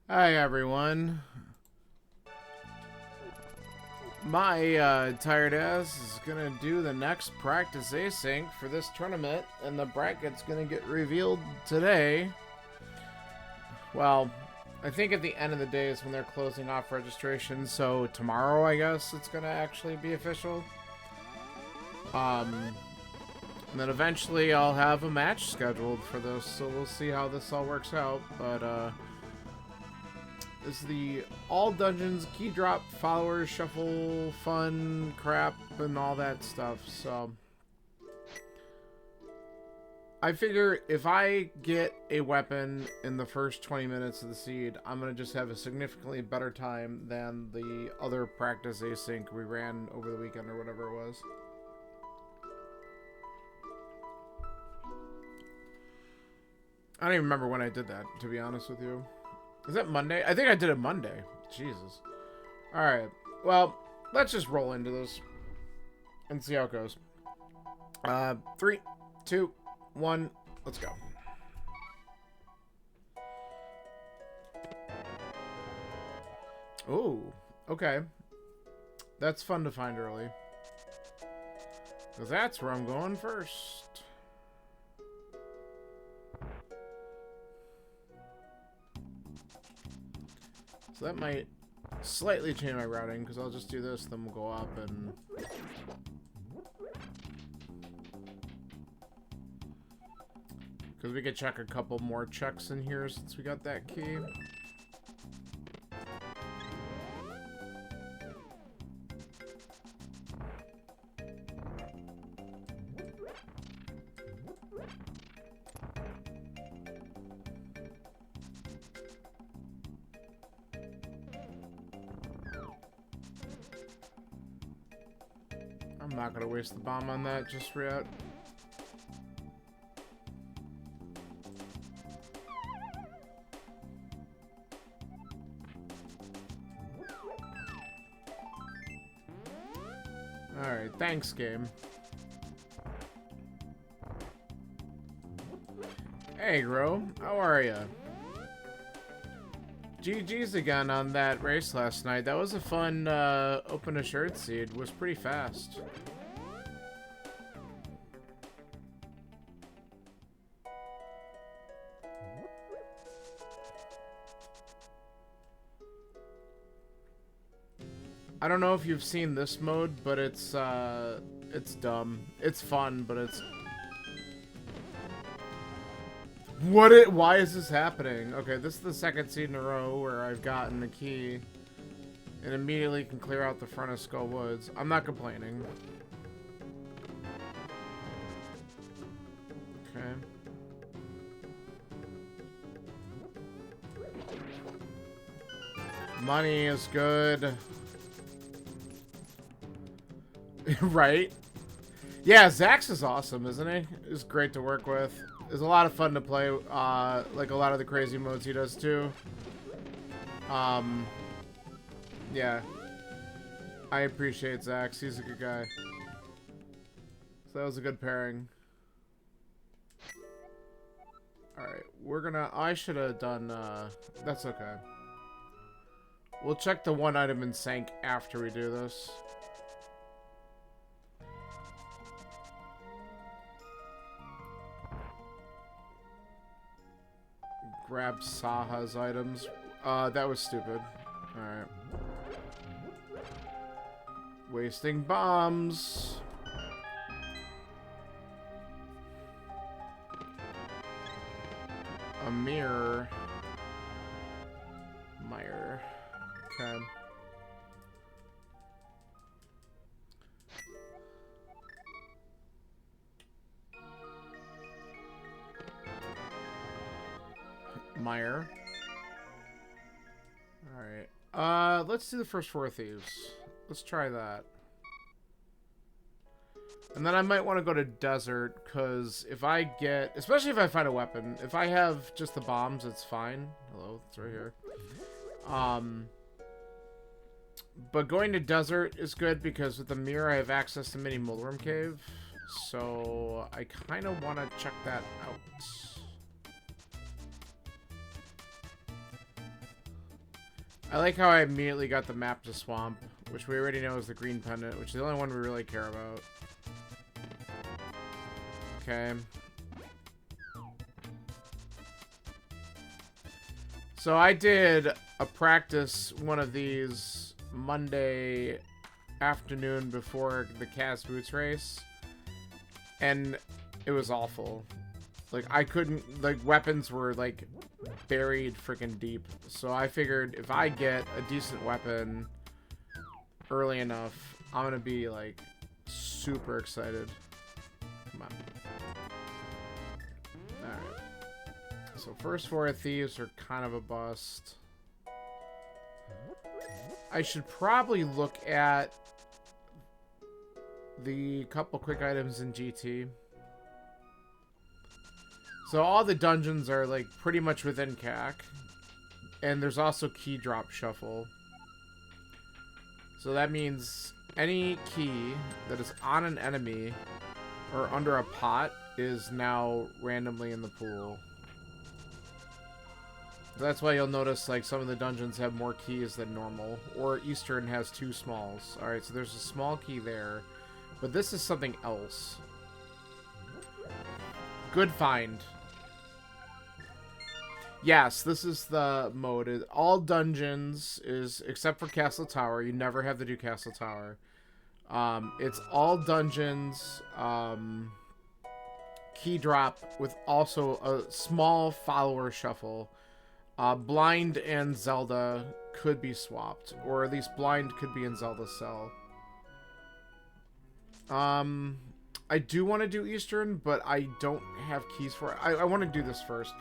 Hi everyone. My tired ass is gonna do the next practice async for this tournament, and the bracket's gonna get revealed today. Well, I think at the end of the day is when they're closing off registration, so tomorrow I guess it's gonna actually be official. And then eventually I'll have a match scheduled for this, so we'll see how this all works out, but this is the all dungeons, key drop, followers, shuffle, fun, crap, and all that stuff. So I figure if I get a weapon in the first 20 minutes of the seed, I'm going to just have a significantly better time than the other practice async we ran over the weekend or whatever it was. I don't even remember when I did that, to be honest with you. Is that Monday? I think I did it Monday. Jesus. Alright. Well, let's just roll into this and see how it goes. 3, 2, 1, let's go. Ooh, okay. That's fun to find early. Because that's where I'm going first. So that might slightly change my routing, because I'll just do this, then we'll go up and... Because we could check a couple more checks in here since we got that key. I'm not gonna waste the bomb on that just yet. Alright, thanks, game. Hey, Gro. How are ya? GG's again on that race last night. That was a fun open assured seed. It was pretty fast. I don't know if you've seen this mode, but it's dumb. It's fun, but it's... Why is this happening? Okay, this is the second seed in a row where I've gotten the key and immediately can clear out the front of Skull Woods. I'm not complaining. Okay. Money is good. Right? Yeah, Zax is awesome, isn't he? He's great to work with. It's a lot of fun to play, like a lot of the crazy modes he does too. Yeah. I appreciate Zax. He's a good guy. So that was a good pairing. Alright, we're gonna... I should have done, that's okay. We'll check the one item in Sank after we do this. Grab Saha's items. That was stupid. Alright. Wasting bombs. A mirror. Meyer. Okay. Meyer. Alright. Let's do the first 4 thieves. Let's try that. And then I might want to go to desert, because if I get... Especially if I find a weapon. If I have just the bombs, it's fine. Hello, it's right here. But going to desert is good, because with the mirror I have access to Mini Mulroom Cave. So I kind of want to check that out. I like how I immediately got the map to Swamp, which we already know is the green pendant, which is the only one we really care about. Okay. So I did a practice one of these Monday afternoon before the Cast Boots race, and it was awful. Like, I couldn't, like, weapons were, like, buried freaking deep. So I figured if I get a decent weapon early enough, I'm gonna be, like, super excited. Come on. Alright. So first 4 thieves are kind of a bust. I should probably look at the couple quick items in GT. So all the dungeons are like pretty much within CAC. And there's also key drop shuffle. So that means any key that is on an enemy or under a pot is now randomly in the pool. That's why you'll notice like some of the dungeons have more keys than normal. Or Eastern has 2 smalls. Alright, so there's a small key there. But this is something else. Good find. Yes, this is the mode. All dungeons is, except for Castle Tower, you never have to do Castle Tower. It's all dungeons, key drop with also a small follower shuffle. Blind and Zelda could be swapped, or at least Blind could be in Zelda's cell. I do want to do Eastern, but I don't have keys for it. I want to do this first.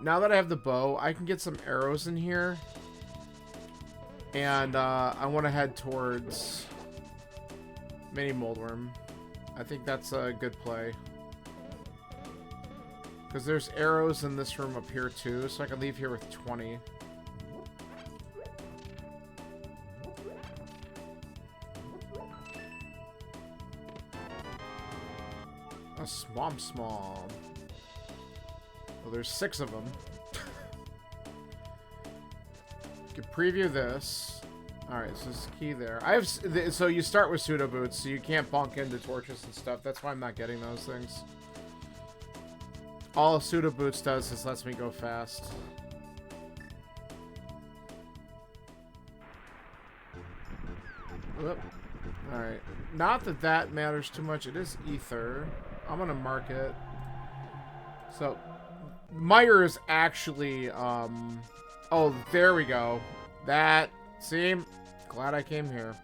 Now that I have the bow, I can get some arrows in here. And I want to head towards Mini Moldworm. I think that's a good play. Because there's arrows in this room up here too, so I can leave here with 20. A Swamp Small. Well, there's 6 of them. You can preview this. Alright, so this is key there. I have, so you start with pseudo boots, so you can't bonk into torches and stuff. That's why I'm not getting those things. All pseudo boots does is lets me go fast. Alright. Not that that matters too much. It is ether. I'm gonna mark it. So, Meyer is actually, oh, there we go. That, see? Glad I came here.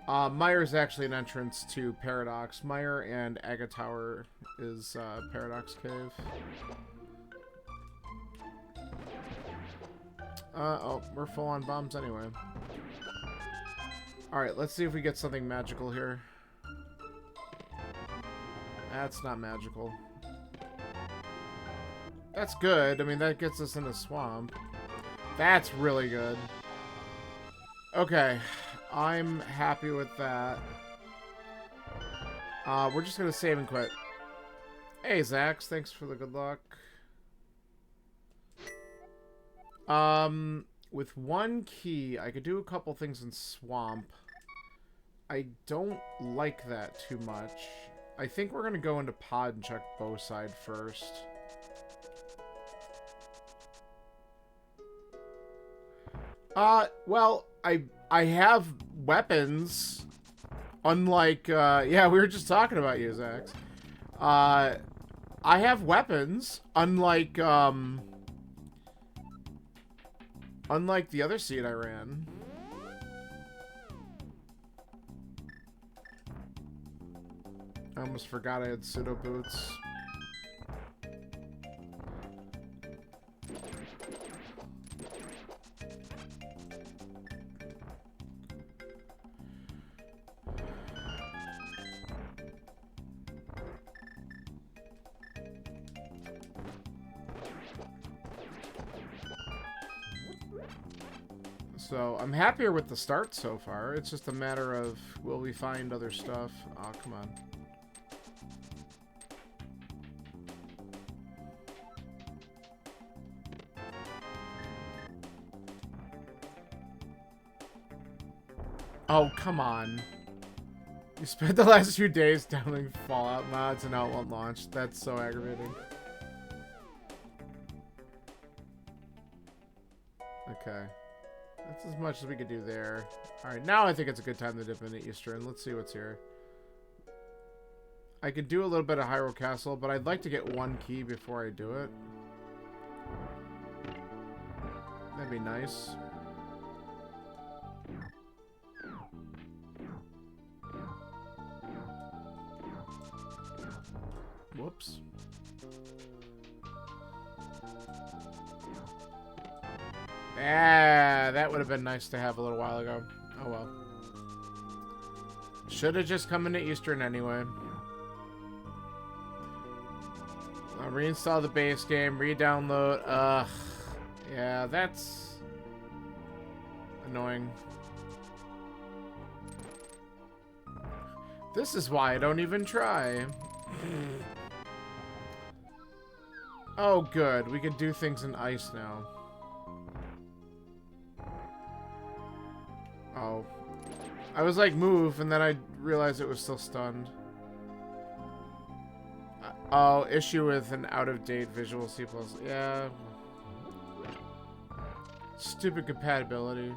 Meyer is actually an entrance to Paradox. Meyer and Aga Tower is, Paradox Cave. Oh, we're full on bombs anyway. Alright, let's see if we get something magical here. That's not magical. That's good. I mean, that gets us in a swamp. That's really good. Okay. I'm happy with that. We're just gonna save and quit. Hey, Zax. Thanks for the good luck. With 1 key, I could do a couple things in Swamp. I don't like that too much. I think we're gonna go into Pod and check bow side first. Well, I have weapons. Unlike, yeah, we were just talking about you, Zax. I have weapons. Unlike, unlike the other seed I ran. I almost forgot I had pseudo boots. So, I'm happier with the start so far. It's just a matter of, will we find other stuff? Oh, come on. Oh, come on. You spent the last few days downloading Fallout mods and now it won't launch. That's so aggravating. Okay. That's as much as we could do there. Alright, now I think it's a good time to dip into Eastern. Let's see what's here. I could do a little bit of Hyrule Castle, but I'd like to get one key before I do it. That'd be nice. Whoops. Ah, that would have been nice to have a little while ago. Oh well. Should have just come into Eastern anyway. I'll reinstall the base game, re-download. Ugh. Yeah, that's annoying. This is why I don't even try. Oh, good. We can do things in ice now. Oh. I was like, move, and then I realized it was still stunned. Oh, issue with an out-of-date Visual C++. Yeah. Stupid compatibility.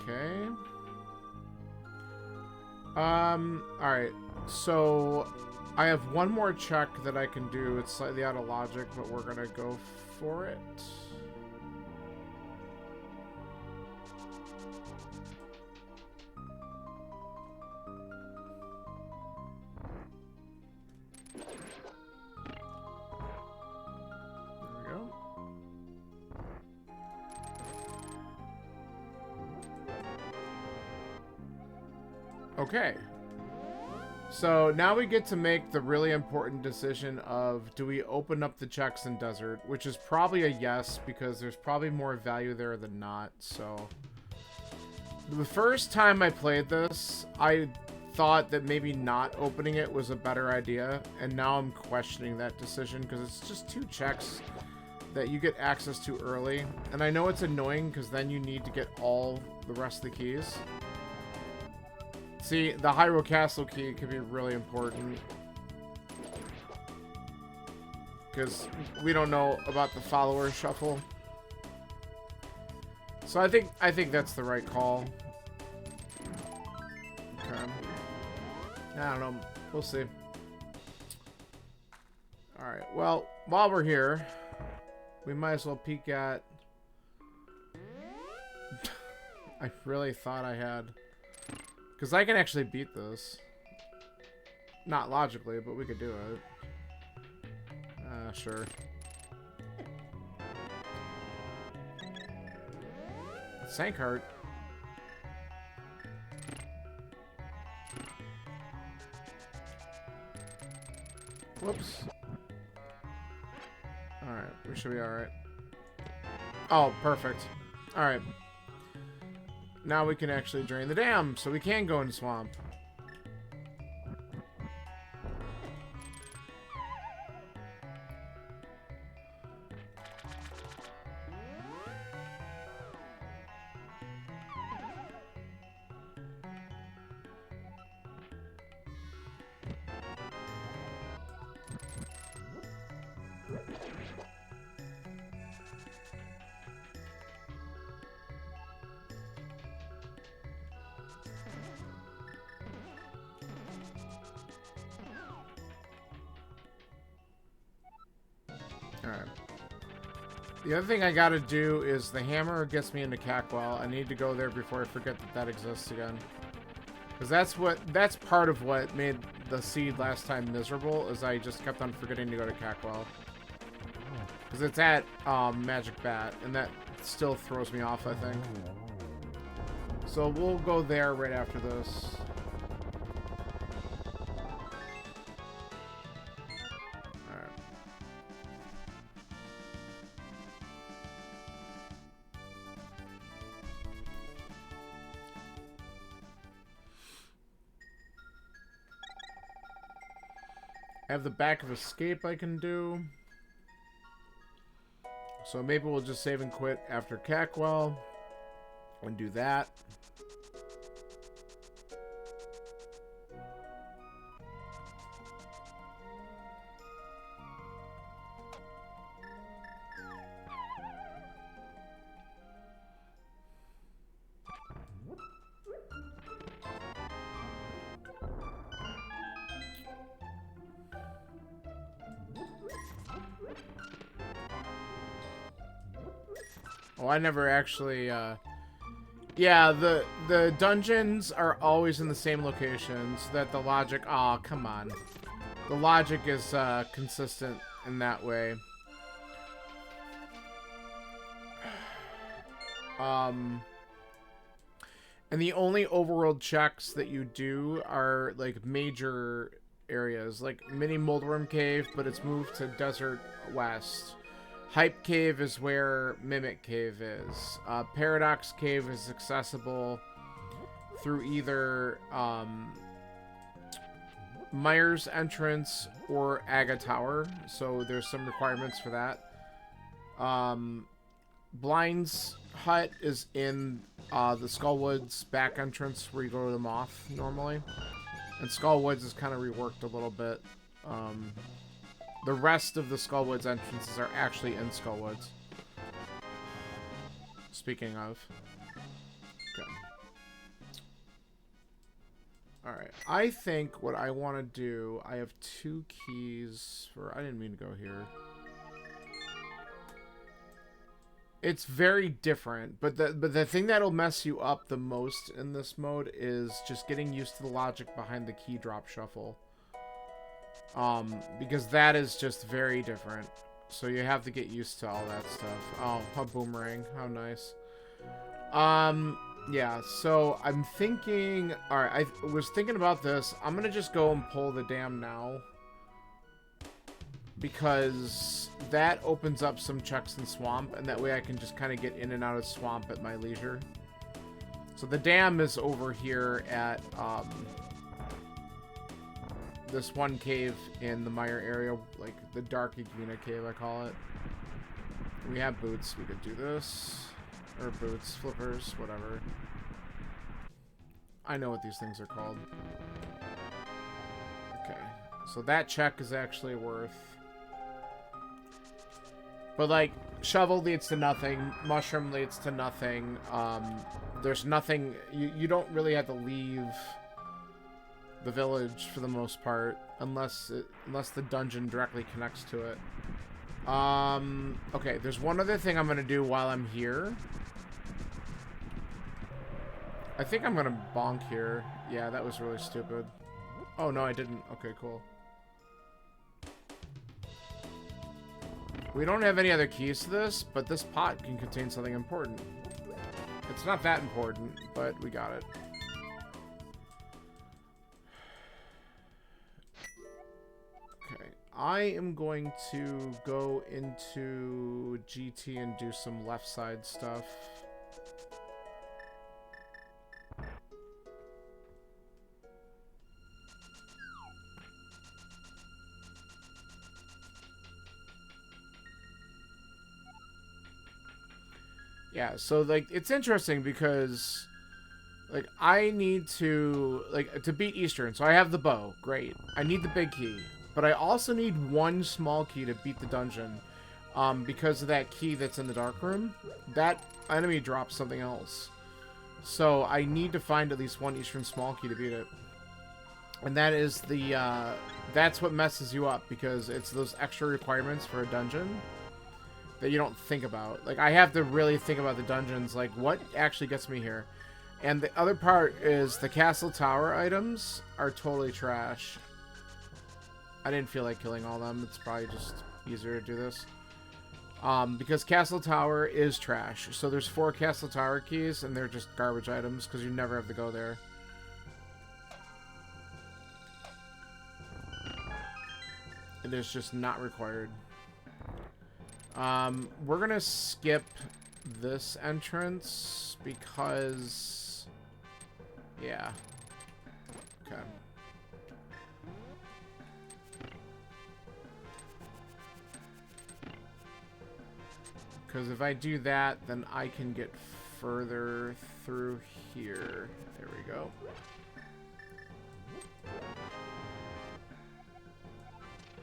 Okay. Alright. So, I have one more check that I can do. It's slightly out of logic, but we're gonna go for it. There we go. Okay. So now we get to make the really important decision of, do we open up the checks in Desert? Which is probably a yes, because there's probably more value there than not. So the first time I played this, I thought that maybe not opening it was a better idea. And now I'm questioning that decision, because it's just 2 checks that you get access to early. And I know it's annoying, because then you need to get all the rest of the keys. See, the Hyrule Castle key could be really important. Because we don't know about the follower shuffle. So I think that's the right call. Okay. I don't know. We'll see. Alright, well, while we're here, we might as well peek at... I really thought I had... Because I can actually beat this. Not logically, but we could do it. Sure. Sank heart. Whoops. Alright, we should be alright. Oh, perfect. Alright. Now we can actually drain the dam, so we can go in the swamp. Alright. The other thing I gotta do is the hammer gets me into Cackwell. I need to go there before I forget that that exists again. Because that's part of what made the seed last time miserable, is I just kept on forgetting to go to Cackwell. Because it's at Magic Bat, and that still throws me off, I think. So we'll go there right after this. I have the back of escape I can do. So maybe we'll just save and quit after Cackwell and do that. Oh, I never actually, yeah, the dungeons are always in the same locations, so that the logic, aw, come on. The logic is, consistent in that way. And the only overworld checks that you do are, like, major areas, like Mini Moldworm Cave, but it's moved to Desert West. Hype Cave is where Mimic Cave is. Paradox Cave is accessible through either Myers Entrance or Aga Tower, so there's some requirements for that. Blind's Hut is in the Skullwoods back entrance where you go to the Moth normally. And Skullwoods is kind of reworked a little bit. The rest of the Skullwoods entrances are actually in Skullwoods. Speaking of. Okay. Alright. I think what I want to do... I have 2 keys for... I didn't mean to go here. It's very different, but the thing that'll mess you up the most in this mode is just getting used to the logic behind the key drop shuffle. Because that is just very different. So you have to get used to all that stuff. Oh, a boomerang. How nice. Yeah, so I'm thinking... Alright, I was thinking about this. I'm gonna just go and pull the dam now. Because that opens up some checks in Swamp, and that way I can just kind of get in and out of Swamp at my leisure. So the dam is over here at, this one cave in the Mire area, like the Dark Iguana cave, I call it. We have boots. We could do this. Or boots, flippers, whatever. I know what these things are called. Okay. So that check is actually worth... But, like, shovel leads to nothing. Mushroom leads to nothing. There's nothing... You don't really have to leave the village for the most part, unless the dungeon directly connects to it. Okay, there's one other thing I'm gonna do while I'm here. I think I'm gonna bonk here. Yeah, that was really stupid. Oh, no, I didn't. Okay, cool. We don't have any other keys to this, but this pot can contain something important. It's not that important, but we got it. Okay, I am going to go into GT and do some left side stuff. Yeah, so, like, it's interesting because, like, I need to, like, to beat Eastern, so I have the bow, great. I need the big key, but I also need one small key to beat the dungeon, because of that key that's in the dark room. That enemy drops something else. So I need to find at least one Eastern small key to beat it. And that is the, that's what messes you up, because it's those extra requirements for a dungeon that you don't think about. Like, I have to really think about the dungeons, like, what actually gets me here? And the other part is the Castle Tower items are totally trash. I didn't feel like killing all them. It's probably just easier to do this. Because Castle Tower is trash. So there's 4 Castle Tower keys, and they're just garbage items, because you never have to go there. It is just not required. We're gonna skip this entrance because, yeah. Okay. Because if I do that, then I can get further through here. There we go.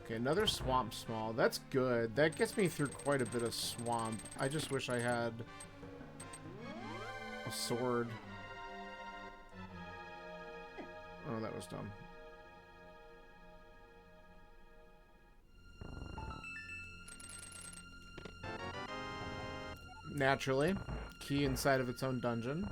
Okay, another swamp small. That's good. That gets me through quite a bit of swamp. I just wish I had a sword. Oh, that was dumb. Naturally, key inside of its own dungeon.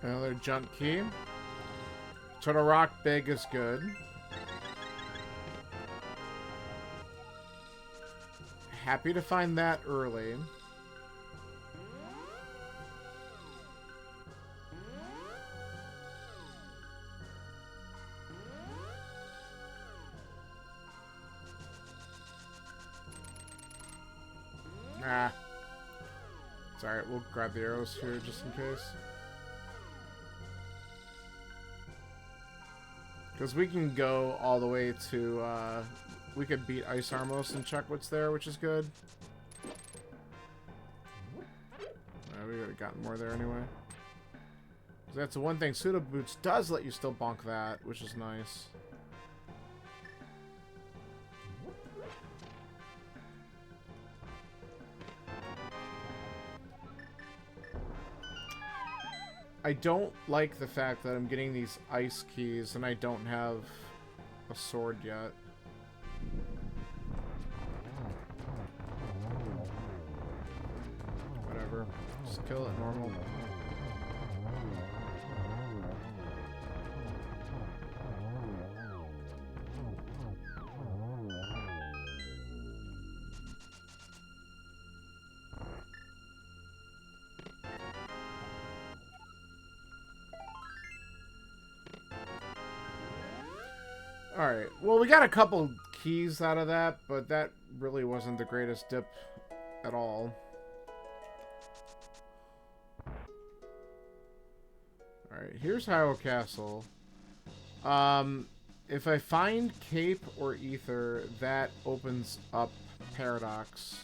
Another jump key. Turtle Rock Big is good. Happy to find that early. Ah. It's alright, we'll grab the arrows here just in case. Because we can go all the way to, we could beat Ice Armos and check what's there, which is good. We would have gotten more there anyway. That's the one thing, Pseudo Boots does let you still bonk that, which is nice. I don't like the fact that I'm getting these ice keys and I don't have a sword yet. Whatever. Just kill it normal. Alright, well, we got a couple keys out of that, but that really wasn't the greatest dip at all. Alright, here's Hyrule Castle. If I find Cape or Ether, that opens up Paradox,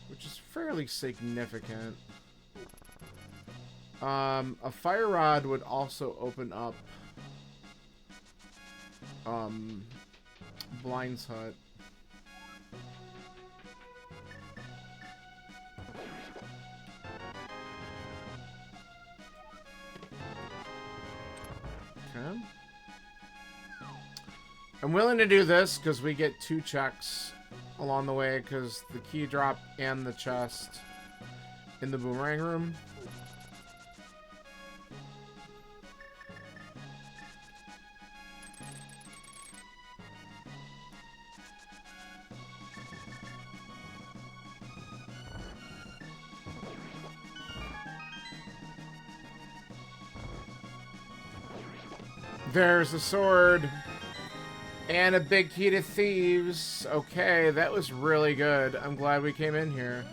which is fairly significant. A Fire Rod would also open up Blind's Hut. Okay. I'm willing to do this because we get 2 checks along the way because the key drop and the chest in the boomerang room. There's a sword. And a big key to thieves. Okay, that was really good. I'm glad we came in here.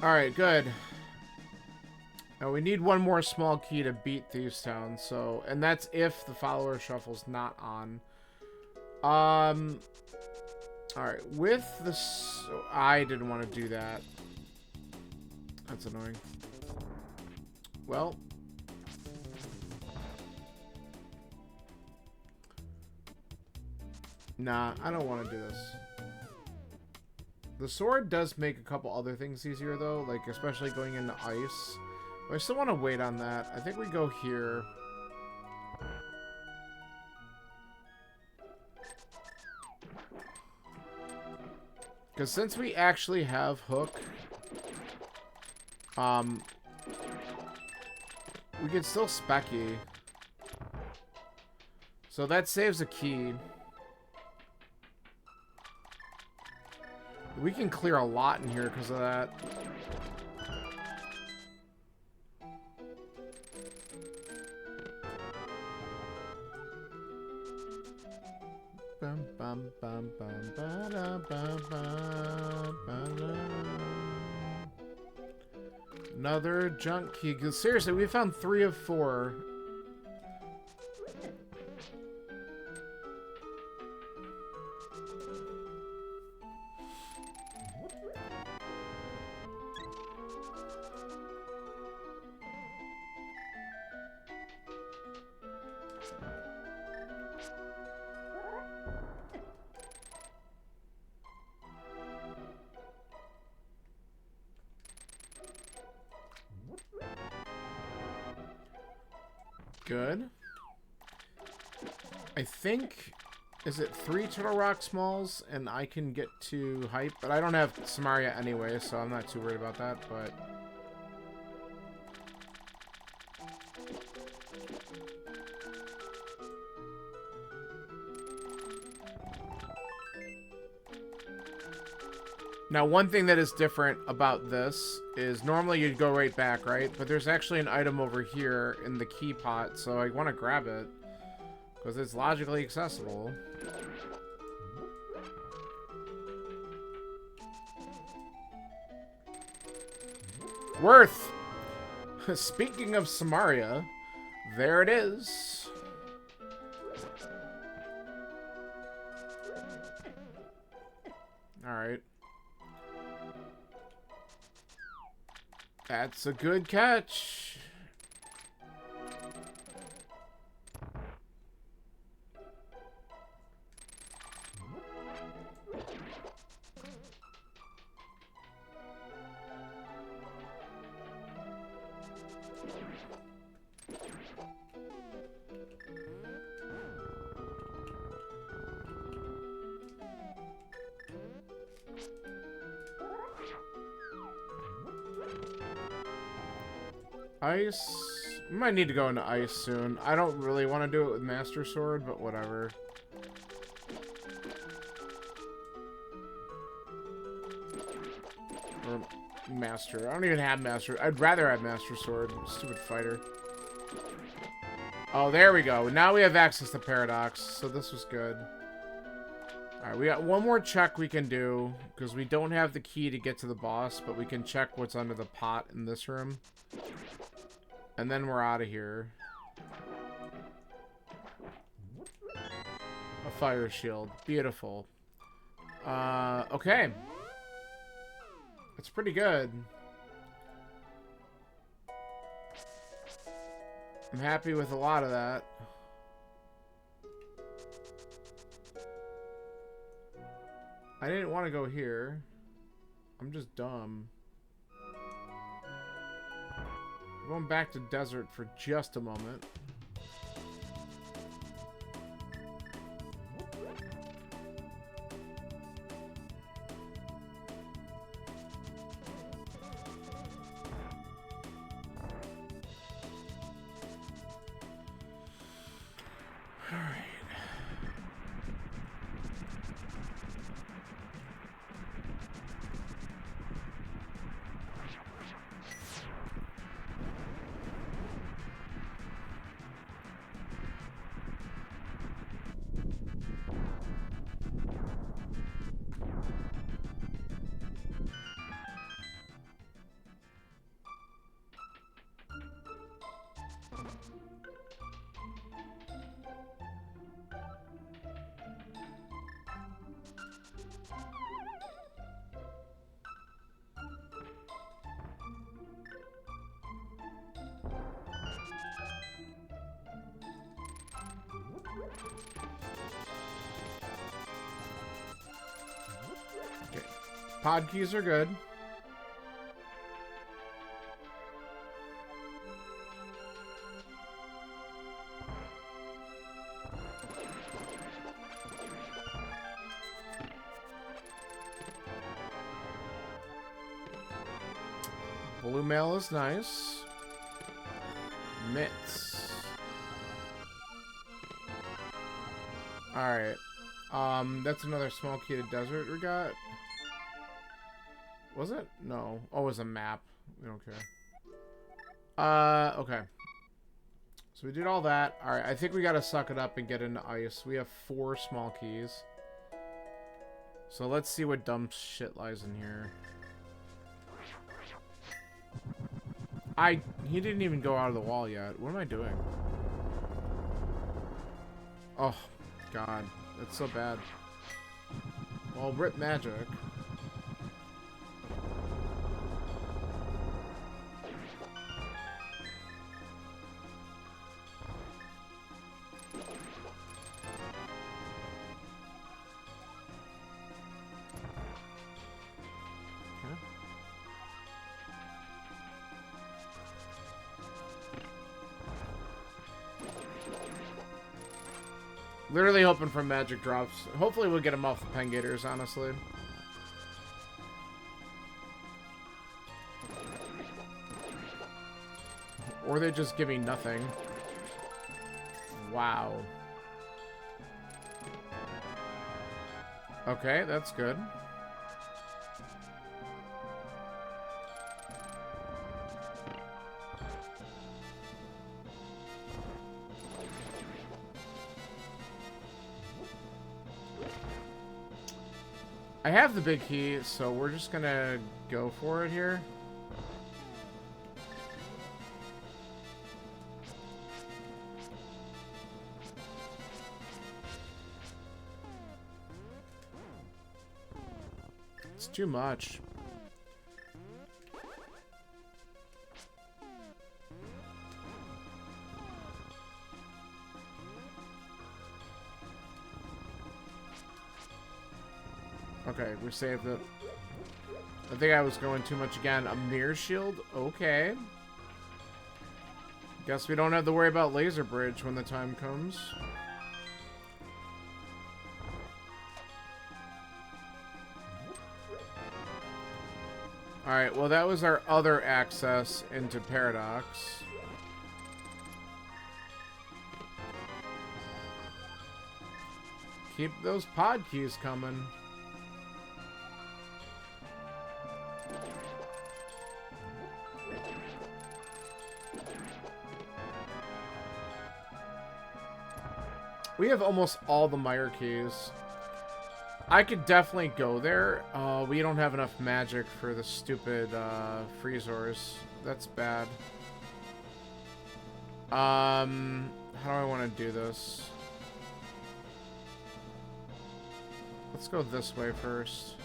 Alright, good. Now we need one more small key to beat Thieves Town, so... And that's if the follower shuffle's not on. Alright, with the... I didn't want to do that. That's annoying. Well... Nah, I don't want to do this. The sword does make a couple other things easier, though, like especially going into ice. But I still want to wait on that. I think we go here. Because since we actually have Hook, we can still Specky. So that saves a key. We can clear a lot in here because of that. Bum, bum. Another junk key. 'Cause seriously, we found 3 of 4. Good. I think, is it 3 Turtle Rock Smalls and I can get to hype? But I don't have Samaria anyway, so I'm not too worried about that, but... Now, one thing that is different about this is normally you'd go right back, right? But there's actually an item over here in the key pot, so I want to grab it because it's logically accessible. Worth! Speaking of Samaria, there it is. Alright. That's a good catch. Ice. We might need to go into ice soon. I don't really want to do it with Master Sword, but whatever. Or Master. I don't even have Master. I'd rather have Master Sword. Stupid fighter. Oh, there we go. Now we have access to Paradox, so this was good. Alright, we got one more check we can do, because we don't have the key to get to the boss, but we can check what's under the pot in this room. And then we're out of here. A fire shield. Beautiful. Okay. That's pretty good. I'm happy with a lot of that. I didn't want to go here. I'm just dumb. Going back to desert for just a moment. All right. Pod keys are good. Blue mail is nice. Mitts. Alright. That's another small key to desert we got. Was it? No. Oh, it was a map. We don't care. Okay. So we did all that. Alright, I think we gotta suck it up and get into ice. We have 4 small keys. So let's see what dumb shit lies in here. He didn't even go out of the wall yet. What am I doing? Oh, God. That's so bad. Well, rip magic. Literally hoping for magic drops. Hopefully we'll get them off the Pengators, honestly. Or they just give me nothing. Wow. Okay, that's good. I have the big key, so we're just gonna go for it here. It's too much. Okay, we saved it. I think I was going too much again. A mirror shield? Okay. Guess we don't have to worry about laser bridge when the time comes. Alright, well that was our other access into Paradox. Keep those pod keys coming. We have almost all the Meyer keys. I could definitely go there. We don't have enough magic for the stupid Freezors. That's bad. How do I want to do this? Let's go this way first.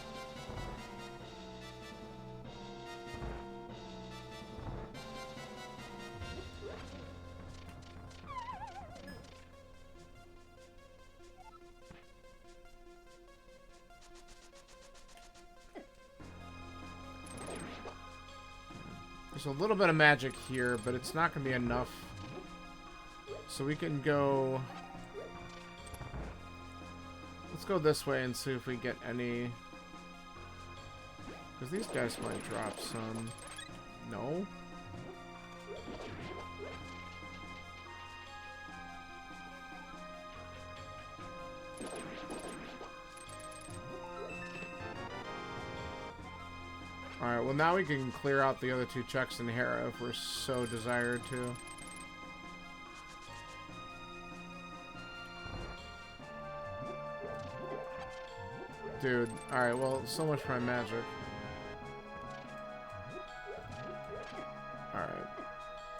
There's a little bit of magic here, but it's not going to be enough. So we can go... Let's go this way and see if we get any... Because these guys might drop some. No? Alright, well now we can clear out the other two checks in Hera if we're so desired to. Dude, alright, well, so much for my magic. Alright.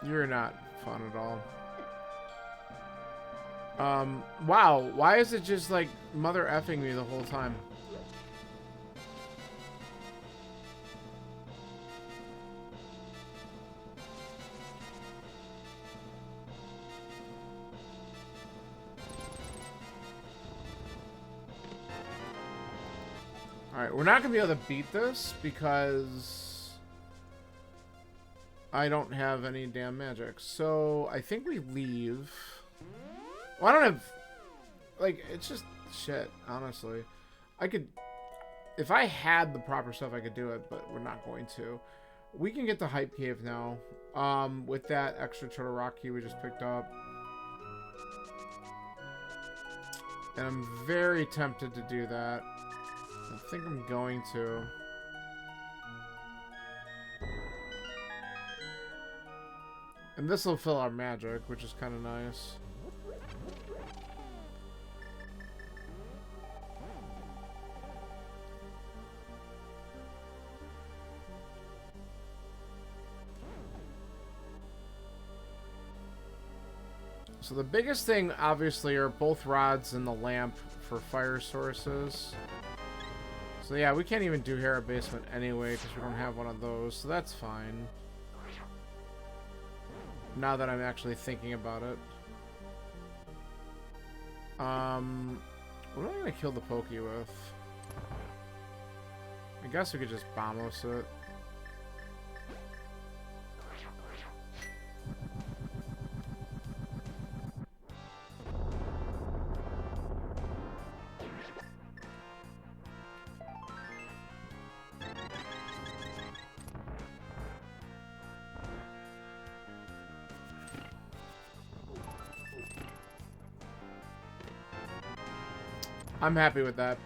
You're not fun at all. Wow, why is it just like mother effing me the whole time? Alright, we're not going to be able to beat this because I don't have any damn magic. So, I think we leave. Well, I don't have... Like, it's just shit, honestly. I could... If I had the proper stuff, I could do it, but we're not going to. We can get the Hype Cave now. With that extra Turtle Rock key we just picked up. And I'm very tempted to do that. I think I'm going to. And this will fill our magic, which is kind of nice. So the biggest thing, obviously, are both rods and the lamp for fire sources. So yeah, we can't even do Hera Basement anyway because we don't have one of those, so that's fine. Now that I'm actually thinking about it. What am I gonna kill the Pokey with? I guess we could just Bombos it. I'm happy with that.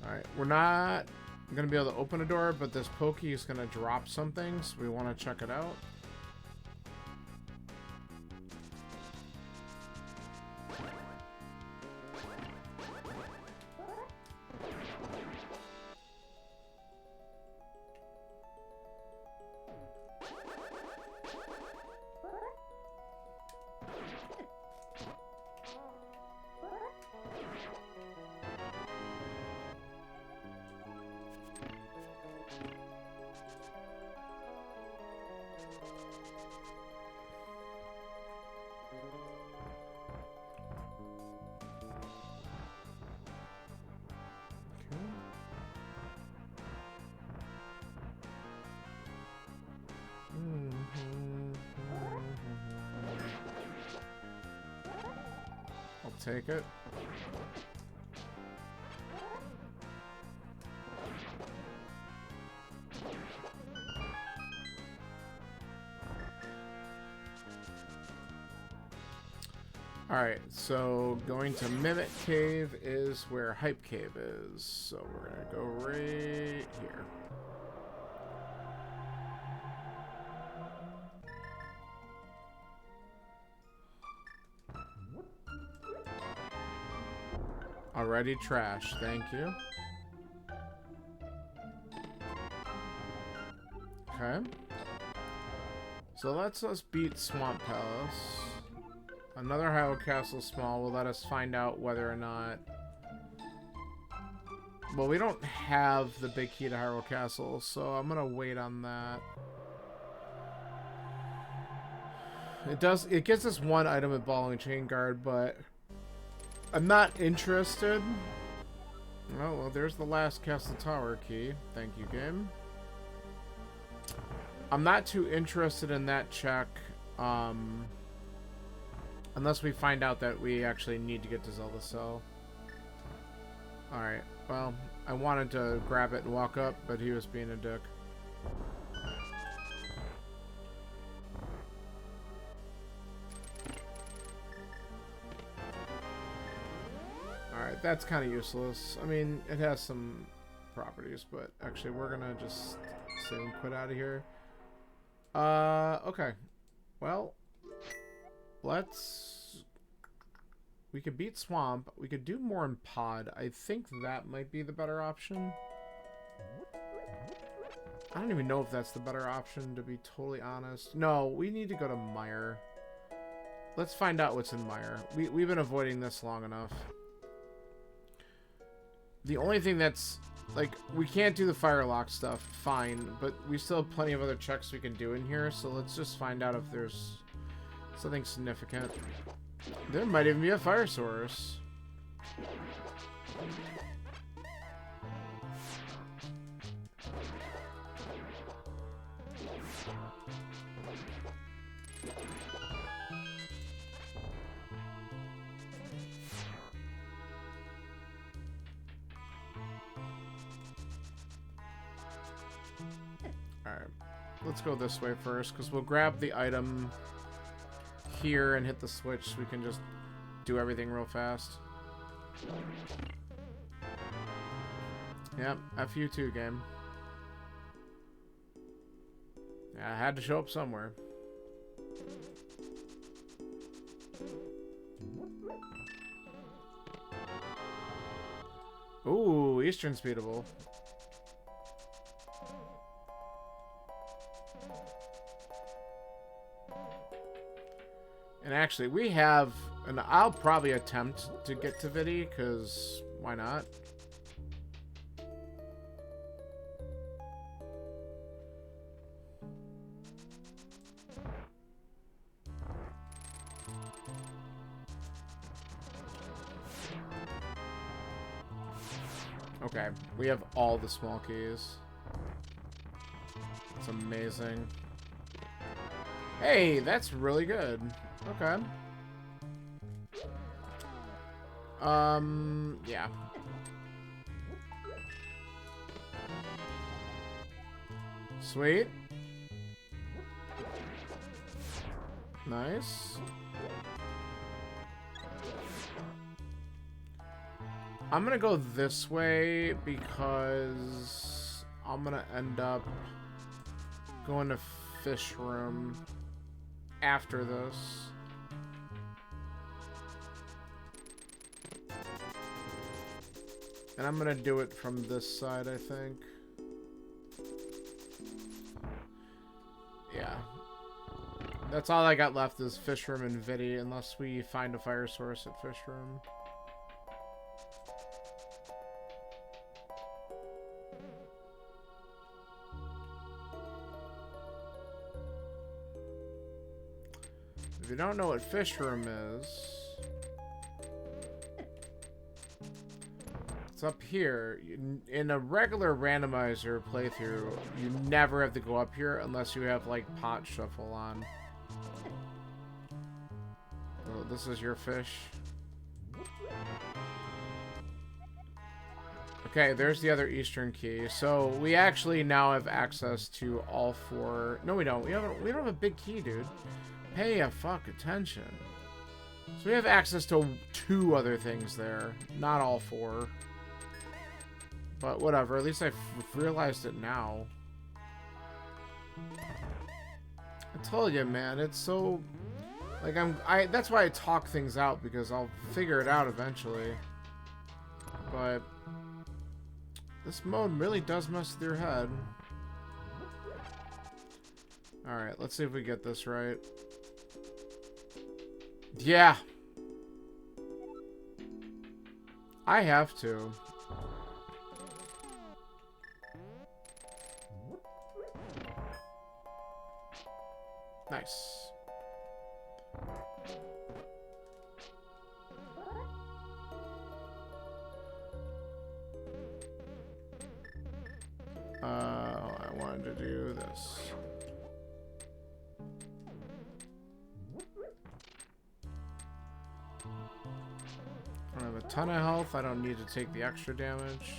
Alright, we're not going to be able to open a door, but this Pokey is going to drop something, so we want to check it out. I'll take it. Alright, so going to Mimic Cave is where Hype Cave is. So we're going to go right here. Already trash, thank you. Okay. So let's beat Swamp Palace. Another Hyrule Castle Small will let us find out whether or not... Well, we don't have the big key to Hyrule Castle, so I'm gonna wait on that. It gives us one item at Ball and Chain Guard, but I'm not interested. Oh, well, there's the last Castle Tower key. Thank you, game. I'm not too interested in that check, unless we find out that we actually need to get to Zelda Cell. Alright, well, I wanted to grab it and walk up, but he was being a dick. Alright, that's kind of useless. I mean, it has some properties, but actually we're gonna just save and quit out of here. Okay. Well, we could beat Swamp. We could do more in Pod. I think that might be the better option. I don't even know if that's the better option, to be totally honest. No, we need to go to Mire. Let's find out what's in Mire. We've been avoiding this long enough. The only thing that's... Like, we can't do the Firelock stuff, fine, but we still have plenty of other checks we can do in here, so let's just find out if there's something significant. There might even be a fire source. Alright, let's go this way first, because we'll grab the item here and hit the switch so we can just do everything real fast. Yep, F you too, game. Yeah, I had to show up somewhere. Ooh, Eastern Speedable. And actually, we have, and I'll probably attempt to get to Vidi, because why not? Okay, we have all the small keys. It's amazing. Hey, that's really good. Okay. Yeah. Sweet. Nice. I'm gonna go this way because I'm gonna end up going to Fish Room after this. And I'm gonna do it from this side, I think. Yeah. That's all I got left is Fish Room and Vidi, unless we find a fire source at Fish Room. If you don't know what Fish Room is, it's up here. In a regular randomizer playthrough, you never have to go up here unless you have, like, pot shuffle on. Oh, this is your fish. Okay, there's the other Eastern key. So we actually now have access to all four. No, we don't. We don't have a big key, dude. Pay a fuck attention. So we have access to 2 other things there, not all 4. But whatever. At least I've realized it now. I told you, man. It's so like that's why I talk things out, because I'll figure it out eventually. But this mode really does mess with your head. Alright, let's see if we get this right. Yeah. I have to. Nice. I wanted to do this. I don't have a ton of health. I don't need to take the extra damage.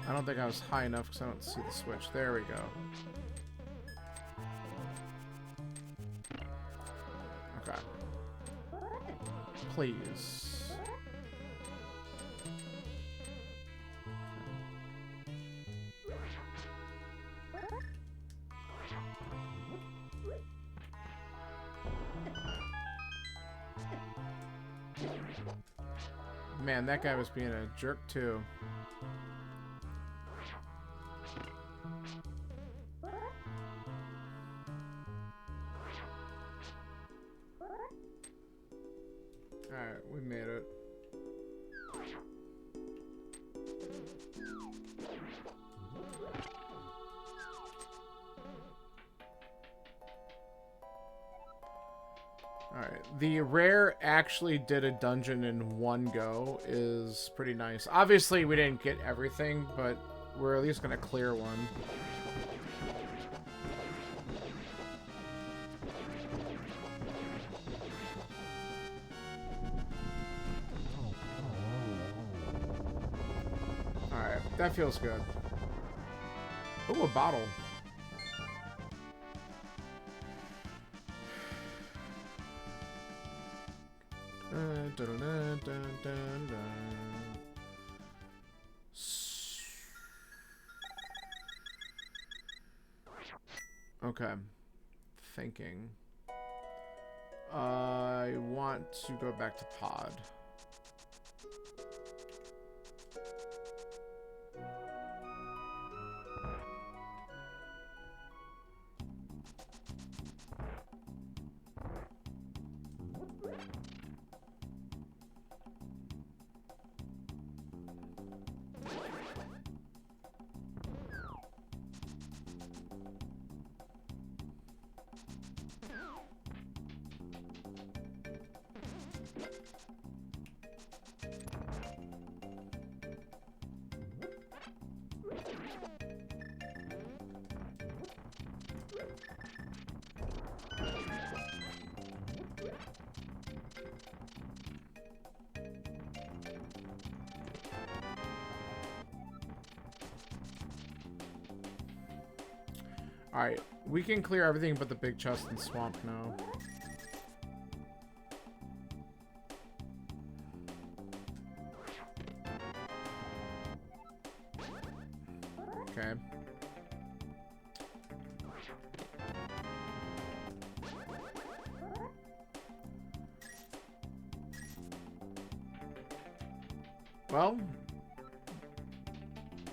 I don't think I was high enough because I don't see the switch. There we go. Okay. Please. Man, that guy was being a jerk too. Alright, we made it. Alright, the rare actually did a dungeon in one go is pretty nice. Obviously, we didn't get everything, but we're at least gonna clear one. Alright, that feels good. Ooh, a bottle. Okay. Thinking. I want to go back to pod. Alright, we can clear everything but the big chest and swamp now. Okay. Well,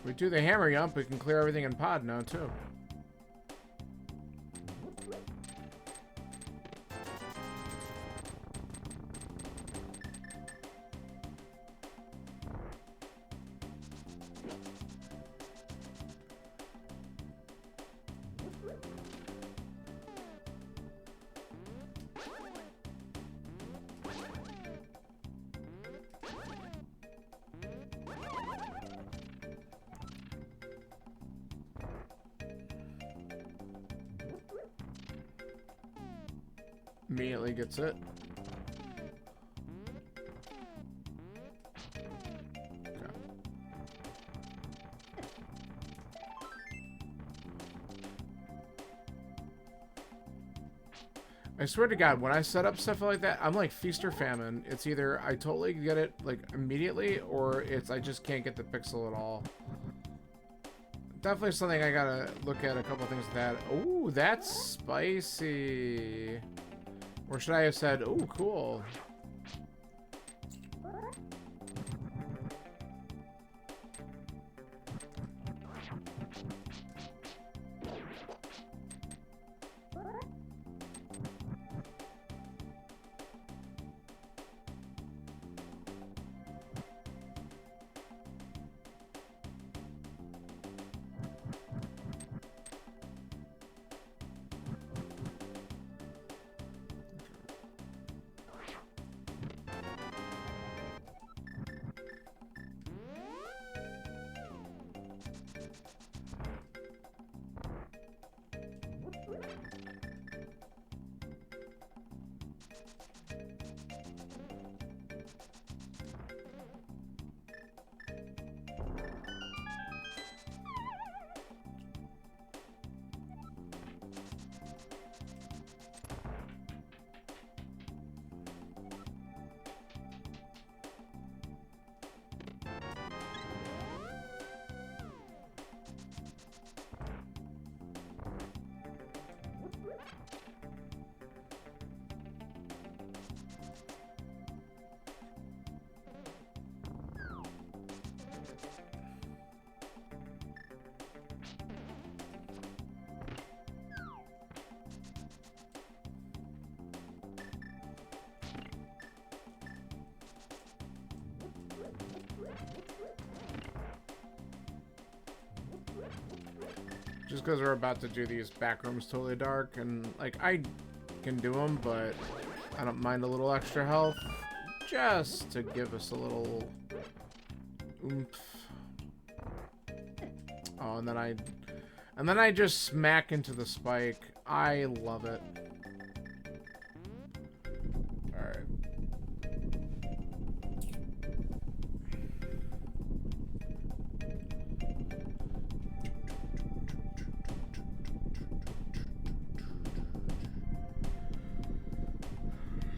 we do the hammer jump, we can clear everything in pod now too. Immediately gets it. Okay. I swear to God, when I set up stuff like that, I'm like feast or famine. It's either I totally get it like immediately, or it's I just can't get the pixel at all. Definitely something I gotta look at. A couple things with that. Oh, that's spicy. Or should I have said, oh, cool. Just because we're about to do these back rooms totally dark, and like I can do them, but I don't mind a little extra health just to give us a little oomph. Oh, and then I just smack into the spike. I love it. All right.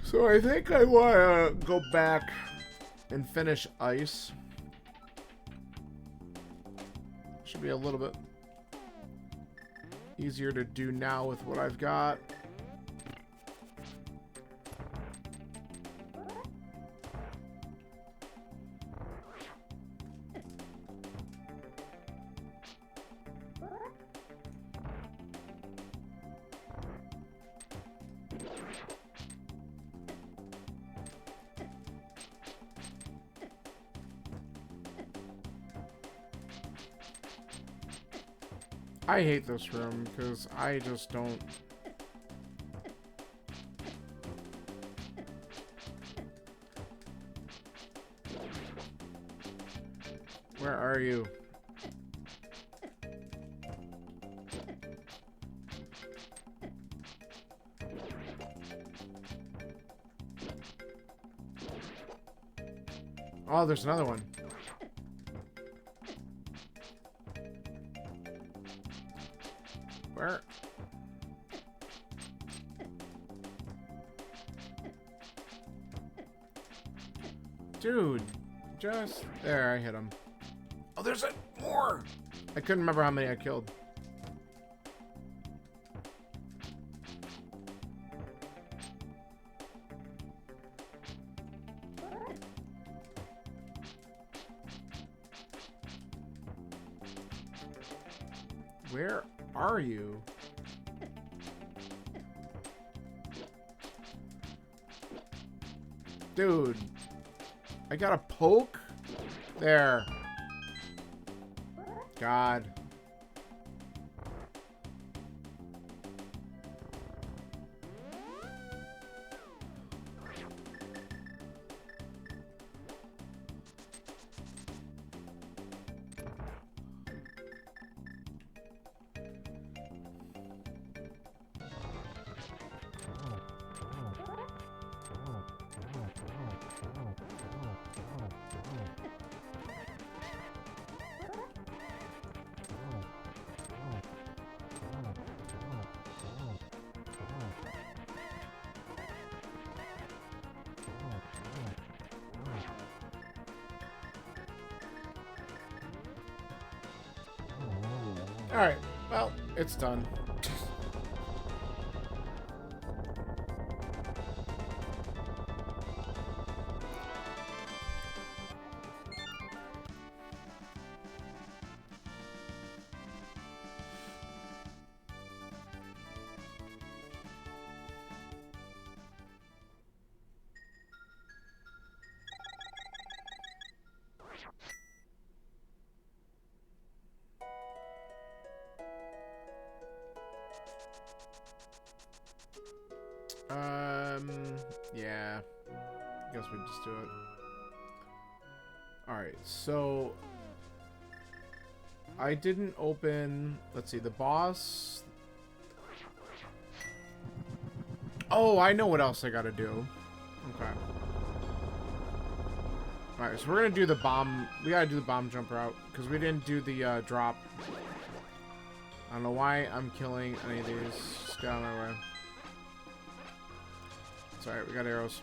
So I think I want to go back and finish ice. Should be a little bit. easier to do now with what I've got. I hate this room because I just don't. Where are you? Oh, there's another one. Where? Dude, just there, I hit him. Oh, there's more! I couldn't remember how many I killed. Where are you? Dude, I got a poke? There. God. Alright, well, it's done. Yeah. I guess we just do it. Alright, so I didn't open, let's see, the boss. Oh, I know what else I gotta do. Okay. Alright, so we're gonna do the bomb. We gotta do the bomb jump route because we didn't do the drop. I don't know why I'm killing any of these. Just get out of my way. It's alright, we got arrows.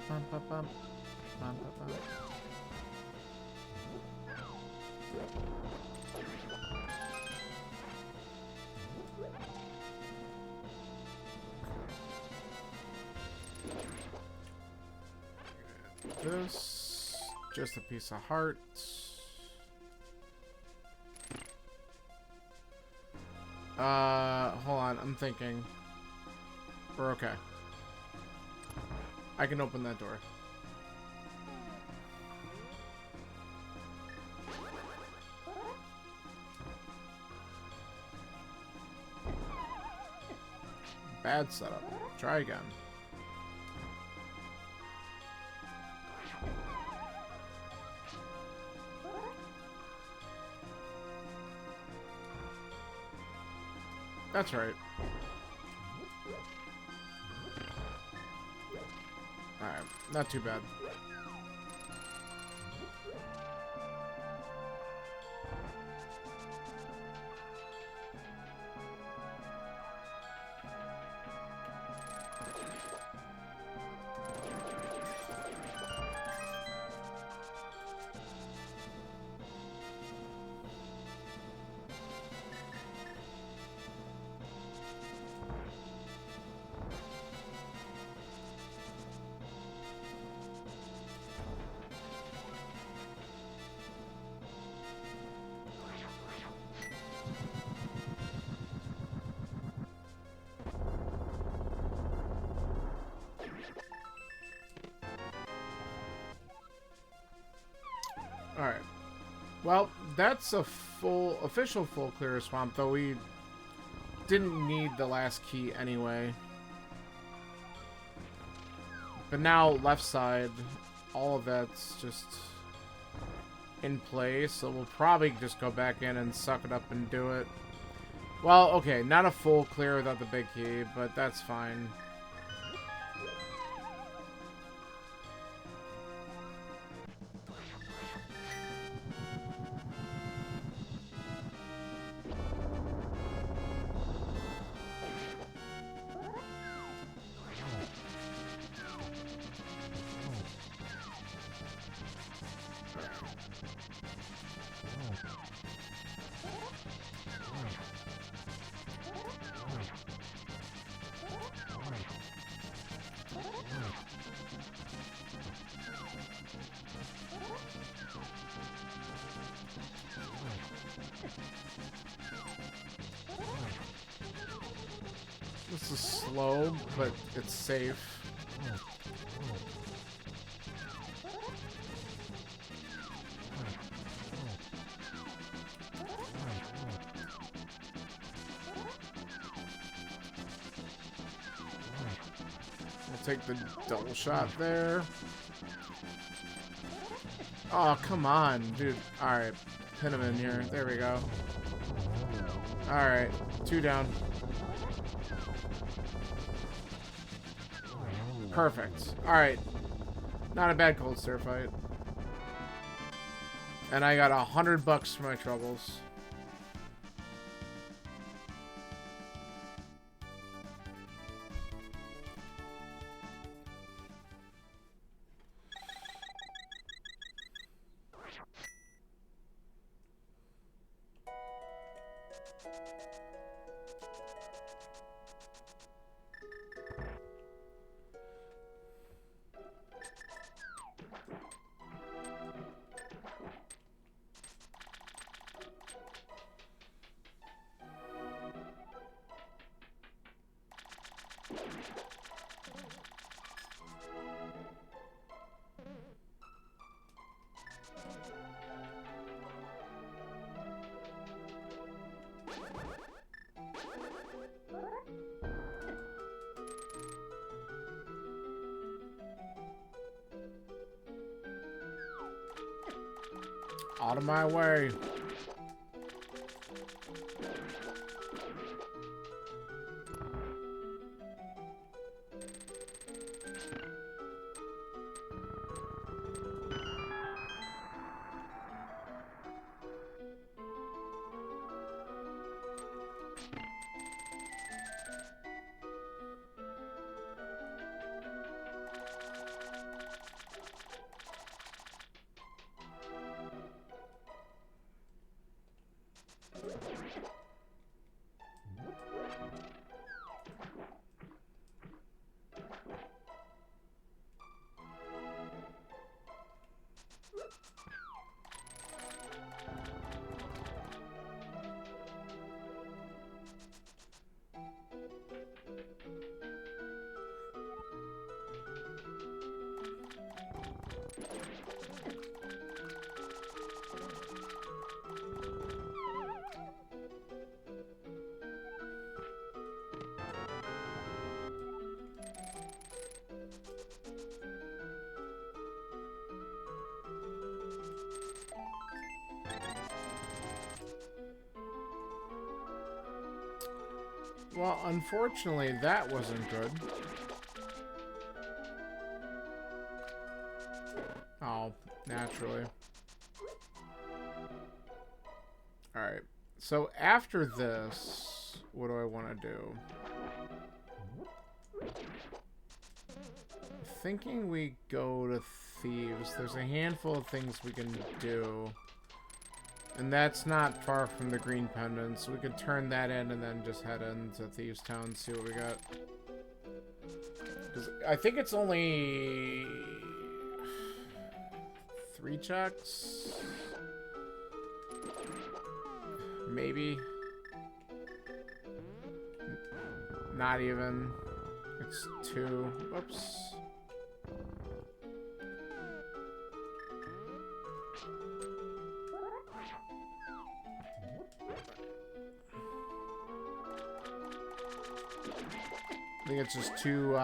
Bum, bum, bum. Bum, bum, bum. This, just a piece of heart. Hold on, I'm thinking. We're okay. I can open that door. Bad setup. Try again. That's right. Alright, not too bad. Alright. Well, that's a official full clear of swamp, though we didn't need the last key anyway. But now, left side, all of that's just in place, so we'll probably just go back in and suck it up and do it. Well, okay, not a full clear without the big key, but that's fine. This is slow, but it's safe. We'll take the double shot there. Oh, come on, dude. Alright, pin him in here. There we go. Alright, 2 down. Perfect. Alright. Not a bad cold stare fight. And I got $100 for my troubles. Out of my way. Well, unfortunately, that wasn't good. Oh, naturally. Alright. So after this, what do I want to do? Thinking we go to Thieves. There's a handful of things we can do. And that's not far from the green pendant, so we could turn that in and then just head into Thieves Town and see what we got. Because I think it's only 3 checks? Maybe. Not even. It's 2. Whoops. I think it's just 2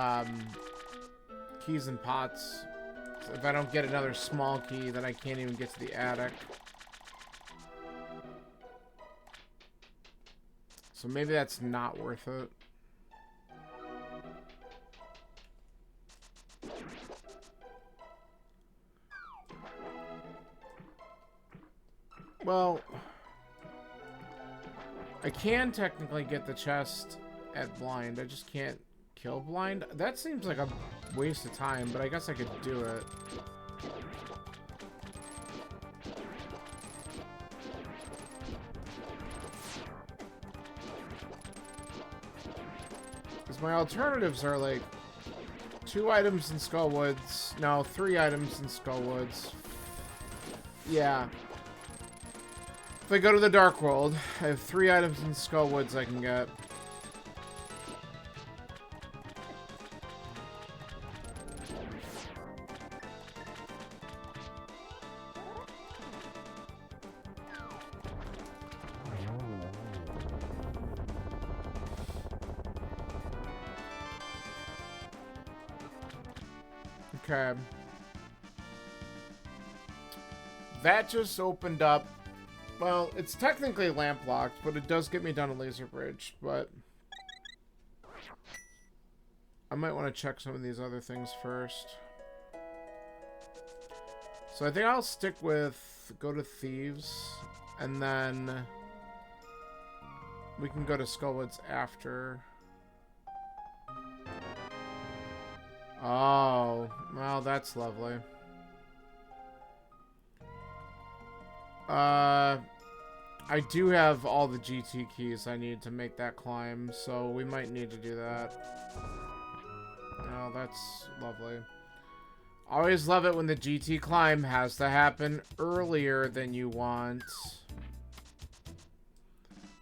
keys and pots. So if I don't get another small key, then I can't even get to the attic. So maybe that's not worth it. Well, I can technically get the chest at blind. I just can't kill blind. That seems like a waste of time, but I guess I could do it. Because my alternatives are like 2 items in Skullwoods. No, 3 items in Skullwoods. Yeah. If I go to the Dark World, I have 3 items in Skullwoods I can get. Okay. That just opened up. Well, it's technically lamp locked, but it does get me down to Laser Bridge, but I might want to check some of these other things first. So I think I'll stick with go to Thieves, and then we can go to Skullwoods after. Oh, well, that's lovely. I do have all the GT keys I need to make that climb, so we might need to do that. Oh, that's lovely. Always love it when the GT climb has to happen earlier than you want.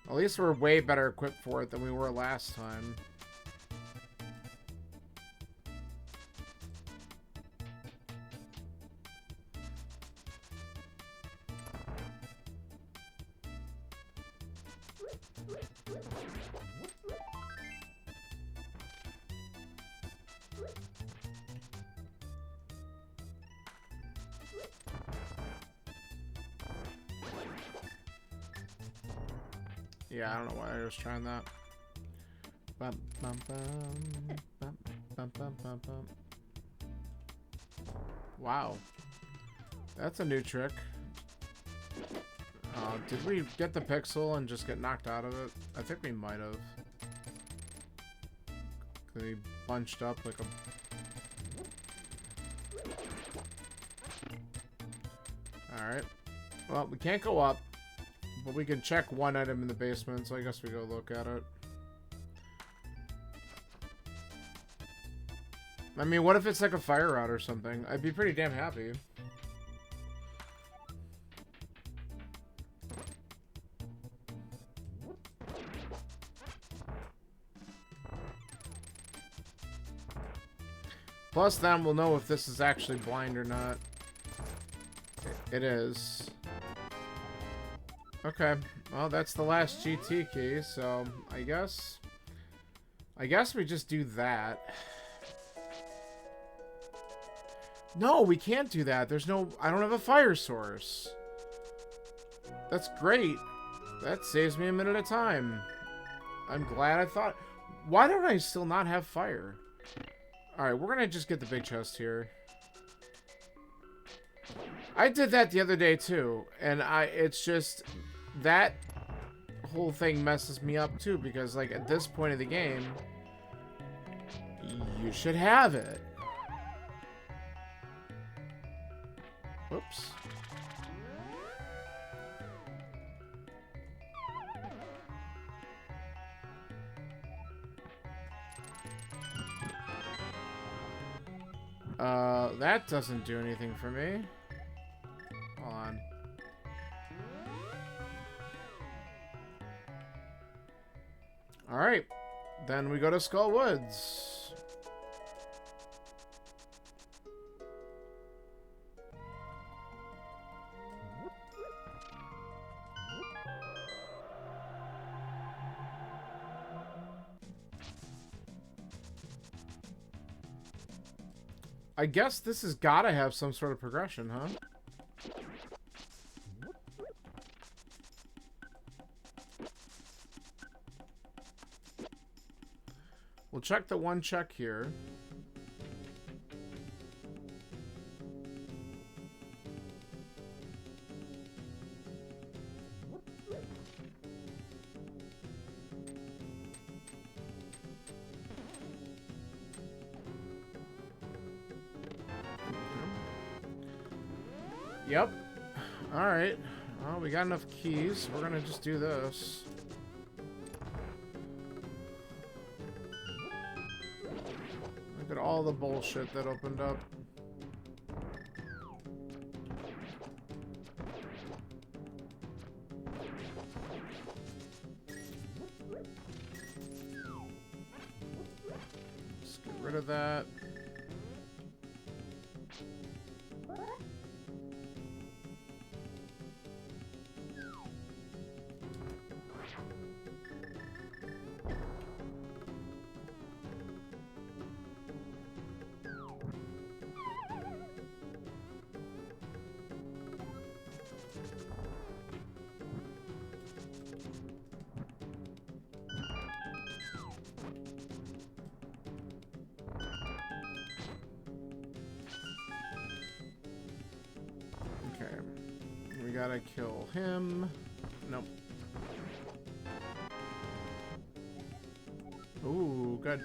At least we're way better equipped for it than we were last time. Yeah, I don't know why I was trying that. Bum, bum, bum, bum, bum, bum, bum, bum. Wow. That's a new trick. Did we get the pixel and just get knocked out of it? I think we might have. We bunched up like a... Alright. Well, we can't go up. But we can check one item in the basement, so I guess we go look at it. I mean, what if it's like a fire rod or something? I'd be pretty damn happy. Plus, then we'll know if this is actually blind or not. It is. Okay, well, that's the last GT key, so I guess we just do that. No, we can't do that. There's no... I don't have a fire source. That's great. That saves me a minute of time. I'm glad I thought... Why don't I still not have fire? Alright, we're gonna just get the big chest here. I did that the other day too, and it's just... That whole thing messes me up too, because like at this point of the game, you should have it. Whoops. That doesn't do anything for me. Hold on. Alright. Then we go to Skull Woods. I guess this has got to have some sort of progression, huh? We'll check the one check here. Yep. Alright. Well, we got enough keys. We're gonna just do this. Look at all the bullshit that opened up. Let's get rid of that. We gotta kill him. Nope. Ooh, good.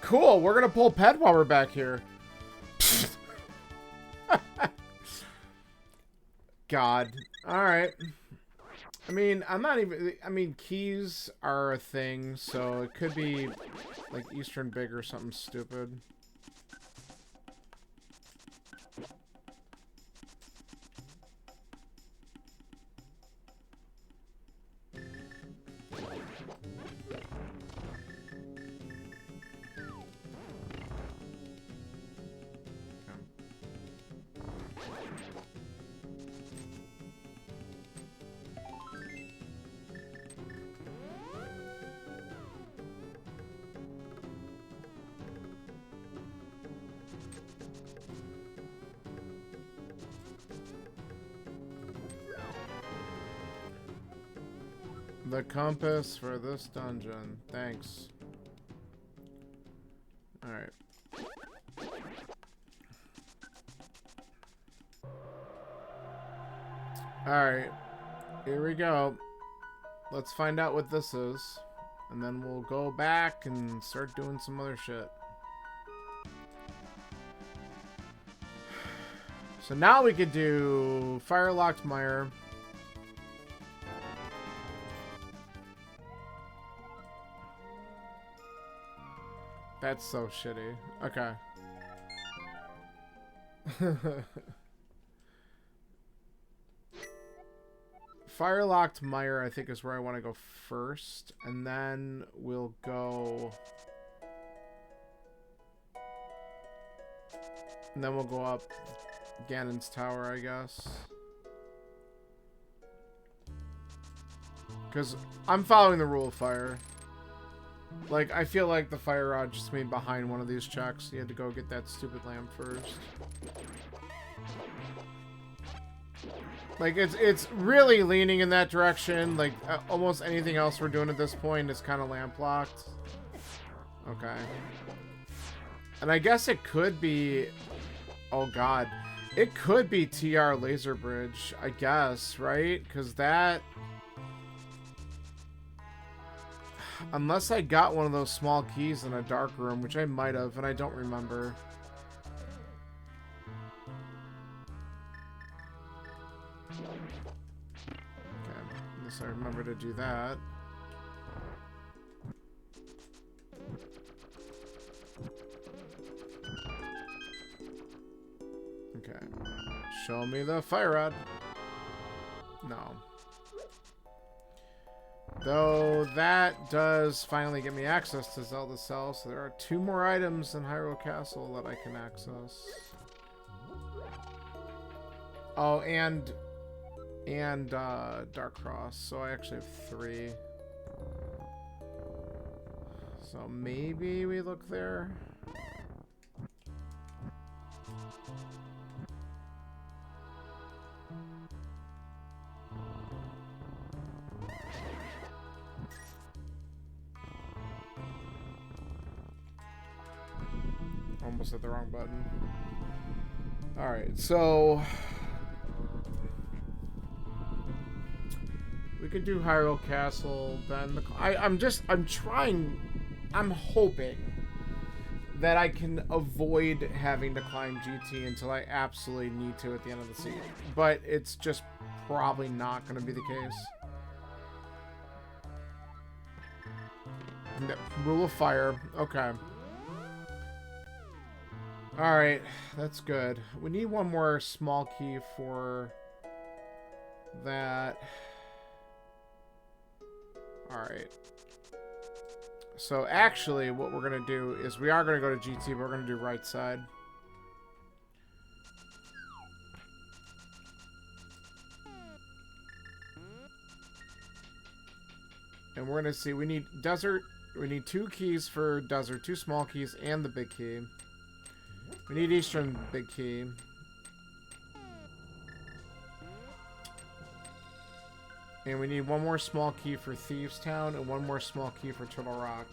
Cool. We're gonna pull Pet while we're back here. God. Alright. I mean, I'm not even... I mean, keys are a thing, so it could be, like, Eastern Big or something stupid. The compass for this dungeon. Thanks. Alright. Alright. Here we go. Let's find out what this is. And then we'll go back and start doing some other shit. So now we could do Firelocked Mire. That's so shitty. Okay. Firelocked Mire, I think, is where I want to go first. And then we'll go... And then we'll go up Ganon's Tower, I guess. Because I'm following the rule of fire. Like, I feel like the fire rod just made behind one of these checks. You had to go get that stupid lamp first. Like, it's really leaning in that direction. Like, almost anything else we're doing at this point is kind of lamp locked. Okay. And I guess it could be... Oh, God. It could be TR Laser Bridge, I guess, right? Because that... Unless I got one of those small keys in a dark room, which I might have, and I don't remember. Okay, unless I remember to do that. Okay. Show me the fire rod. No. Though that does finally get me access to Zelda Cell, so there are 2 more items in Hyrule Castle that I can access. Oh, and Dark Cross, so I actually have 3. So maybe we look there. Almost hit the wrong button. Alright, so we could do Hyrule Castle, then I'm hoping that I can avoid having to climb GT until I absolutely need to at the end of the season. But it's just probably not going to be the case. Rule of Fire. Okay. Alright, that's good. We need one more small key for that. Alright. So actually, what we're going to do is we are going to go to GT, but we're going to do right side. And we're going to see, we need desert, we need 2 keys for desert, 2 small keys, and the big key. We need Eastern big key. And we need 1 more small key for Thieves Town and 1 more small key for Turtle Rock.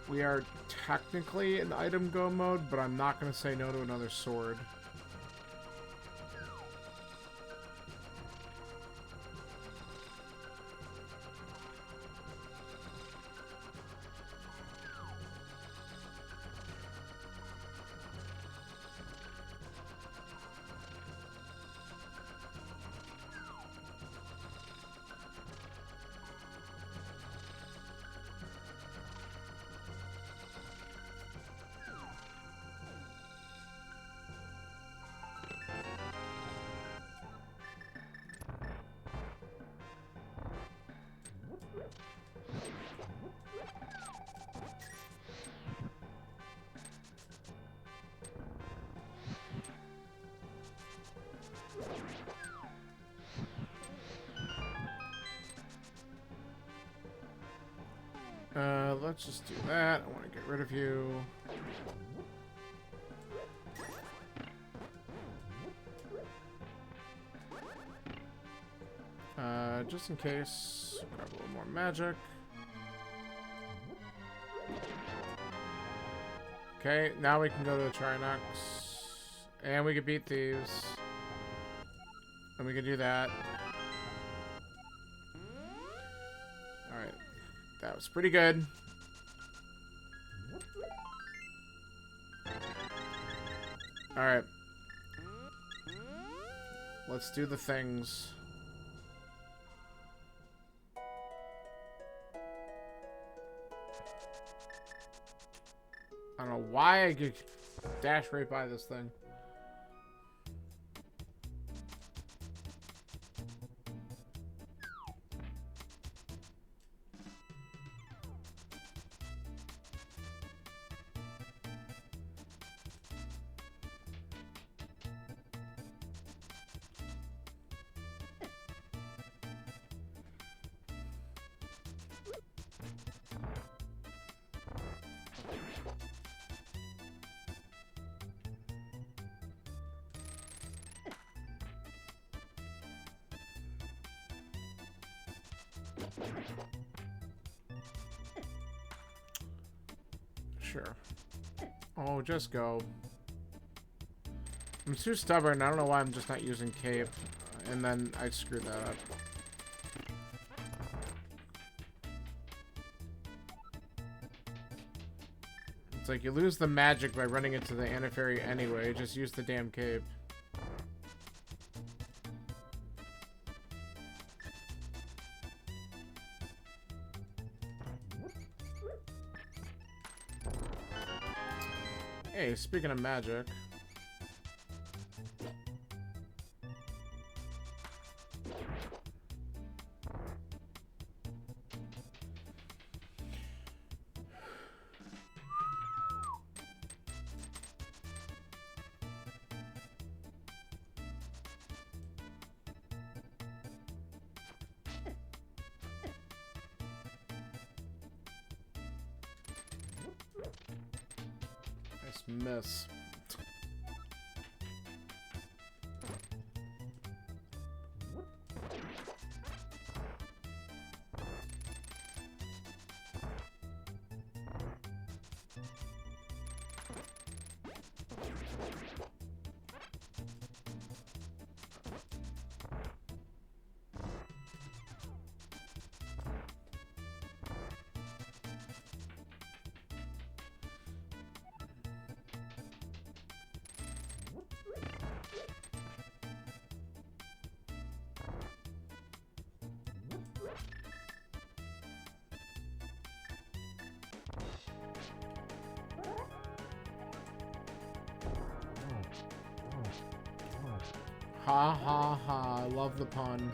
We are technically in item go mode, but I'm not going to say no to another sword. Let's just do that. I want to get rid of you. Just in case, grab a little more magic. Okay, now we can go to the Trinox. And we can beat thieves. And we can do that. Alright. That was pretty good. Alright. Let's do the things. I don't know why I dash right by this thing. Sure. Oh, just go. I'm too stubborn. I don't know why I'm just not using cape. And then I screwed that up. It's like you lose the magic by running into the antifairy anyway. Just use the damn cape. Hey, speaking of magic. Miss. Ha ha ha, I love the pun.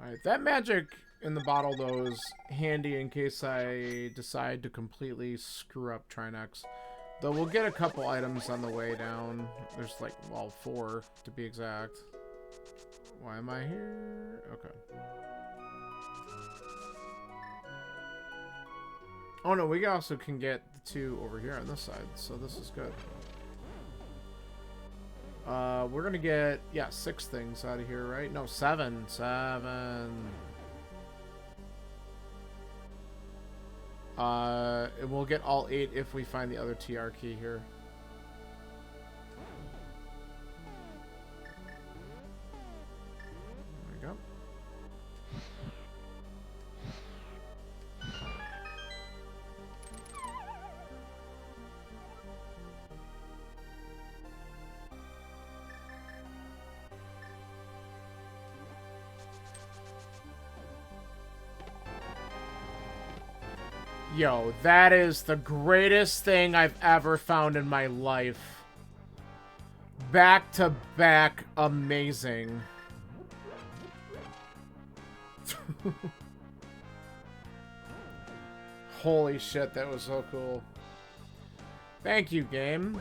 Alright, that magic in the bottle, though, is handy in case I decide to completely screw up Trinex. Though we'll get a couple items on the way down. There's like, well, 4 to be exact. Why am I here? Okay. Oh no, we also can get the 2 over here on this side, so this is good. We're gonna get, yeah, 6 things out of here, right? No, 7. 7. And we'll get all 8 if we find the other TR key here. There we go. Yo, that is the greatest thing I've ever found in my life. Back to back, amazing. Holy shit, that was so cool. Thank you, game.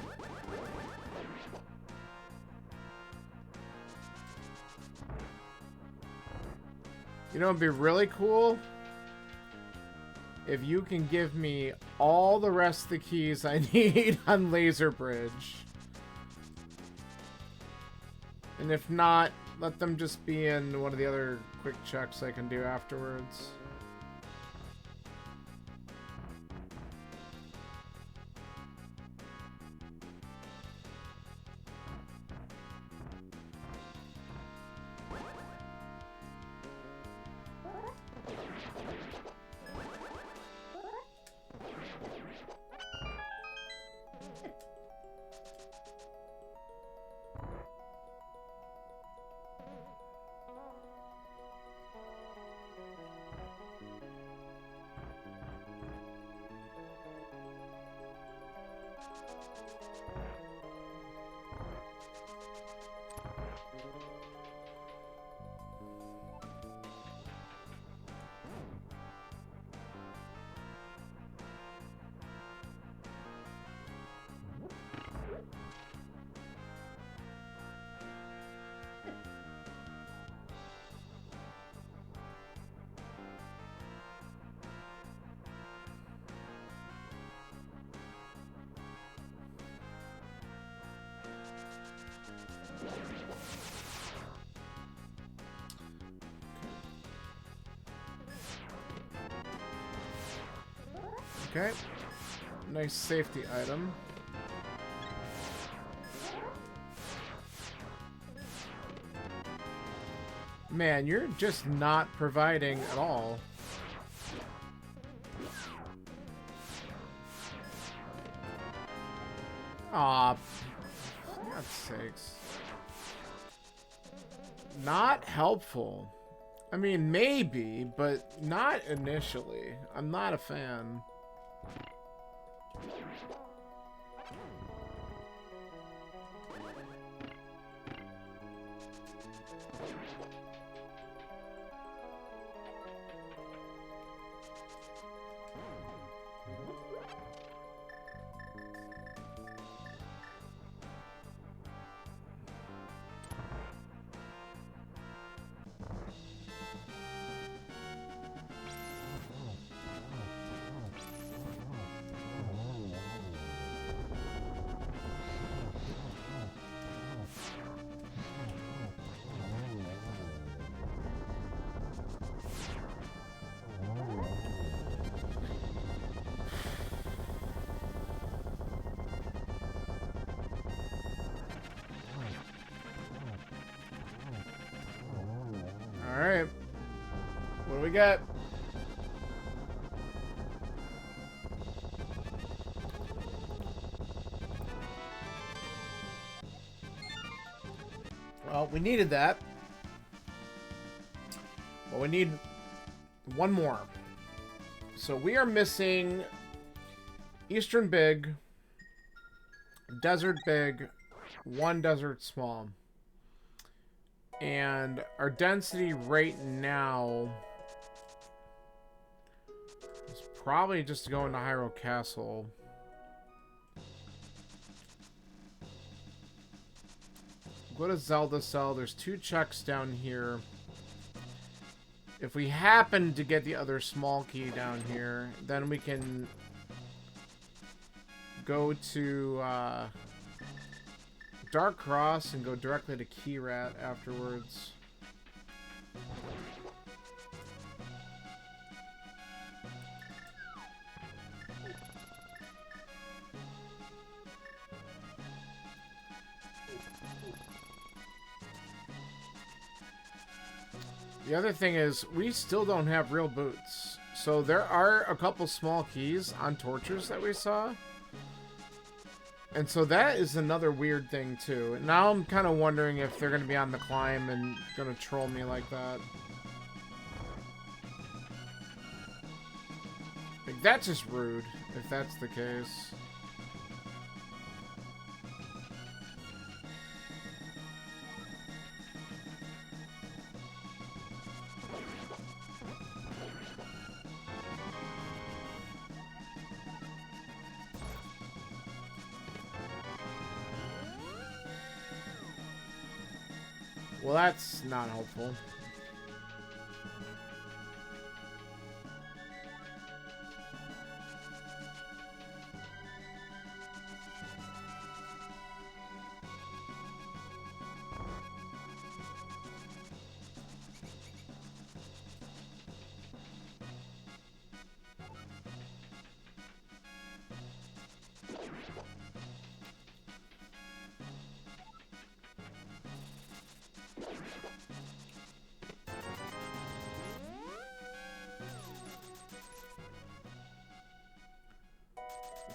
You know, it'd be really cool if you can give me all the rest of the keys I need on Laser Bridge. And if not, let them just be in one of the other quick checks I can do afterwards. Okay. Nice safety item. Man, you're just not providing at all. Aw, for God's sakes. Not helpful. I mean, maybe, but not initially. I'm not a fan. Alright. What do we got? Well, we needed that. But we need one more. So we are missing Eastern Big, Desert Big, one Desert Small. And our density right now is probably just to go into Hyrule Castle. Go to Zelda Cell. There's 2 checks down here. If we happen to get the other small key down here, then we can go to Dark Cross and go directly to Key Rat afterwards. The other thing is, we still don't have real boots. So there are a couple small keys on torches that we saw. And so that is another weird thing too. Now I'm kind of wondering if they're going to be on the climb and going to troll me like that. Like, that's just rude, if that's the case. Well, that's not helpful.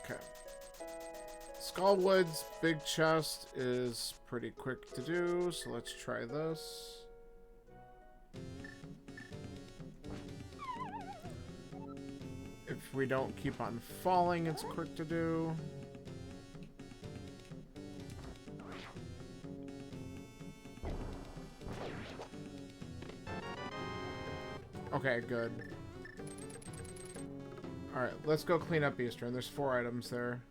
Okay. Skullwood's big chest is pretty quick to do, so let's try this. If we don't keep on falling, it's quick to do. Okay, good. Alright, let's go clean up Eastern. There's 4 items there.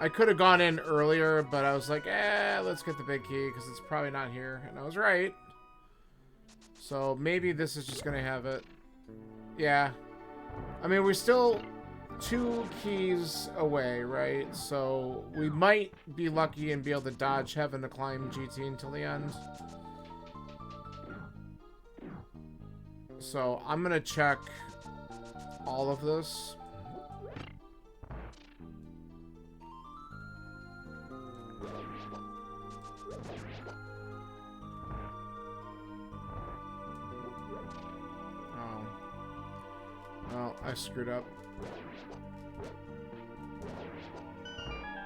I could have gone in earlier, but I was like, let's get the big key, because it's probably not here. And I was right. So maybe this is just going to have it. Yeah. I mean, we still 2 keys away, right? So we might be lucky and be able to dodge having to climb GT until the end. So I'm gonna check all of this. Oh. Well, I screwed up.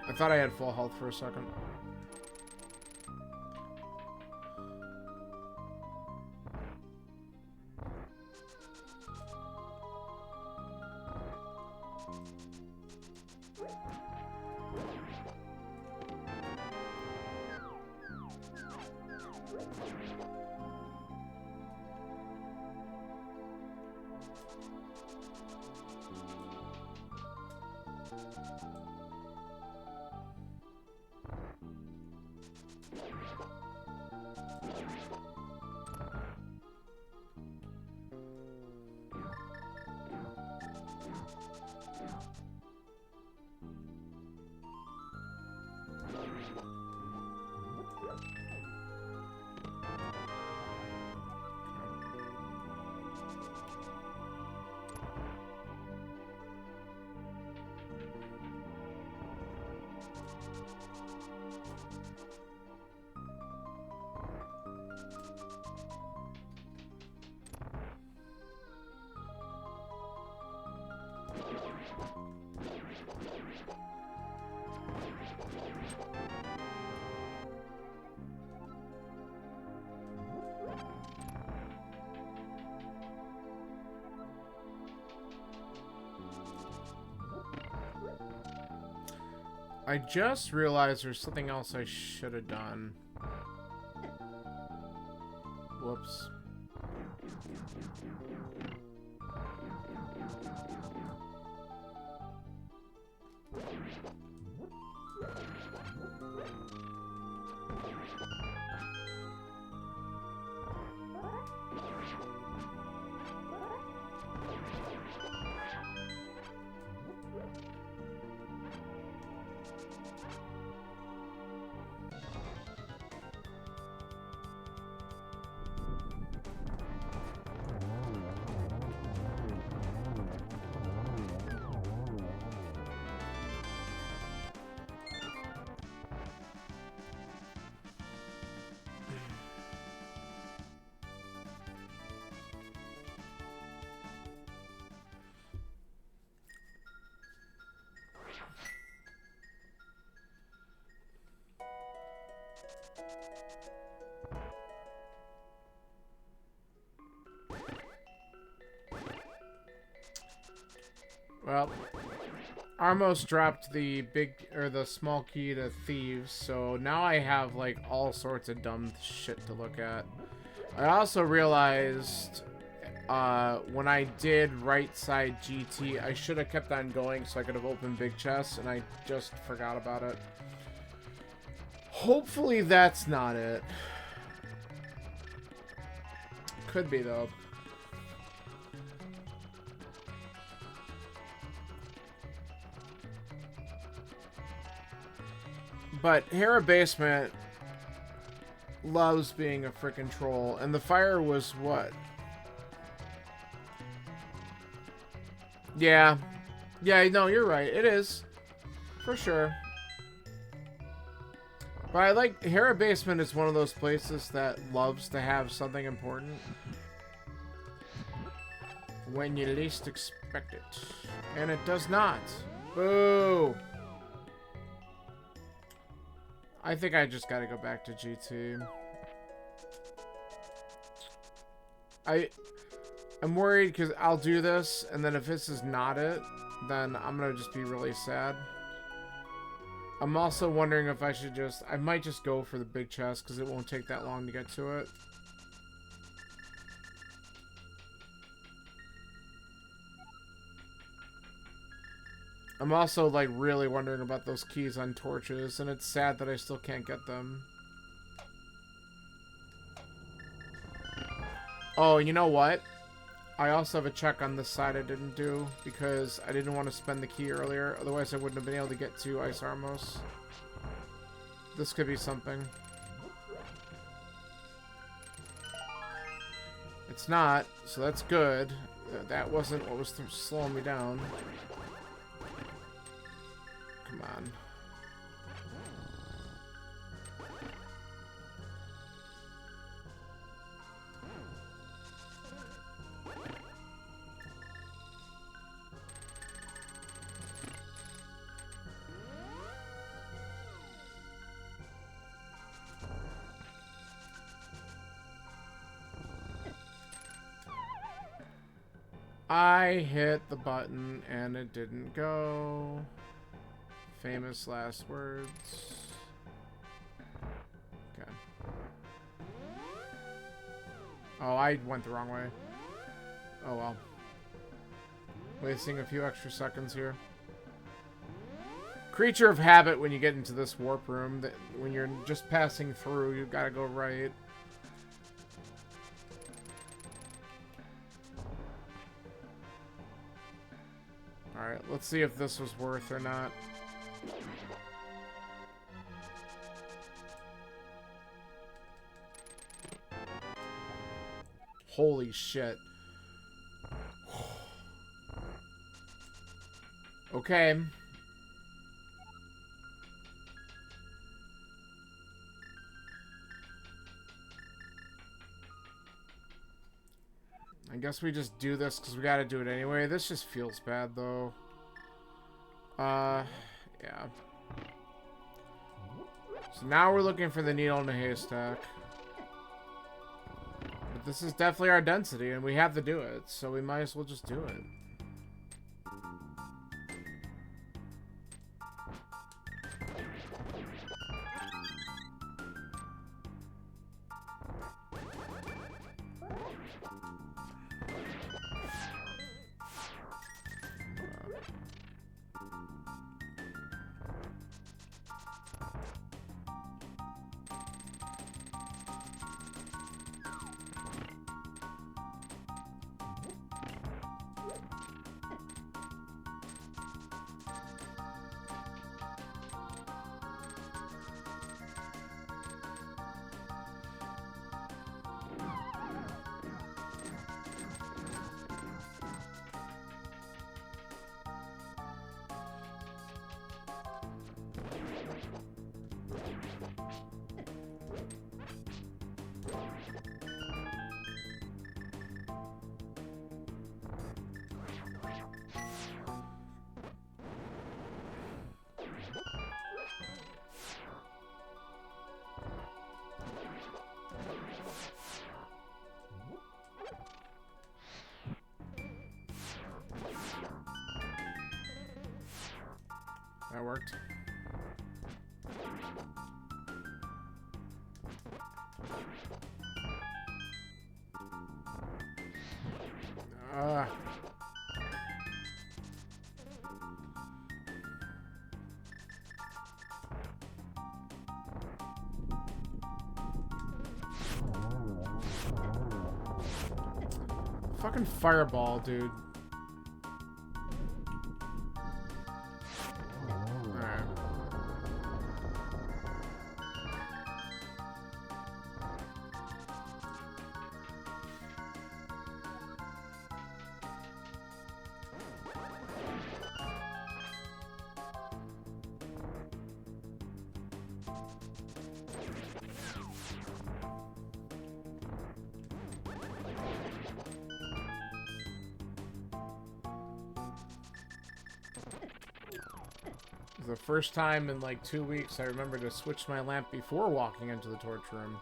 I thought I had full health for a second. I just realized there's something else I should have done. Whoops. Well, Armos dropped the the small key to thieves, so now I have like all sorts of dumb shit to look at. I also realized when I did right side GT, I should have kept on going so I could have opened big chests, and I just forgot about it. Hopefully that's not it. Could be though. But Hera Basement loves being a frickin' troll, and the fire was what? Yeah. Yeah, no, you're right. It is. For sure. But I like... Hera Basement is one of those places that loves to have something important when you least expect it. And it does not. Boo! I think I just gotta go back to GT. I'm worried because I'll do this, and then if this is not it, then I'm gonna just be really sad. I'm also wondering if I should just... I might just go for the big chest, because it won't take that long to get to it. I'm also, like, really wondering about those keys on torches, and it's sad that I still can't get them. Oh, you know what? I also have a check on this side I didn't do because I didn't want to spend the key earlier. Otherwise, I wouldn't have been able to get to Ice Armos. This could be something. It's not, so that's good. That wasn't what was slowing me down. Come on. I hit the button and it didn't go. Famous last words. Okay. Oh, I went the wrong way. Oh well. Wasting a few extra seconds here. Creature of habit when you get into this warp room. That when you're just passing through, you gotta go right. Alright, let's see if this was worth or not. Holy shit. Okay. I guess we just do this because we gotta do it anyway. This just feels bad though. Yeah. So now we're looking for the needle in the haystack. But this is definitely our density and we have to do it, so we might as well just do it. That worked. Fucking fireball, dude. The first time in like 2 weeks I remember to switch my lamp before walking into the torch room.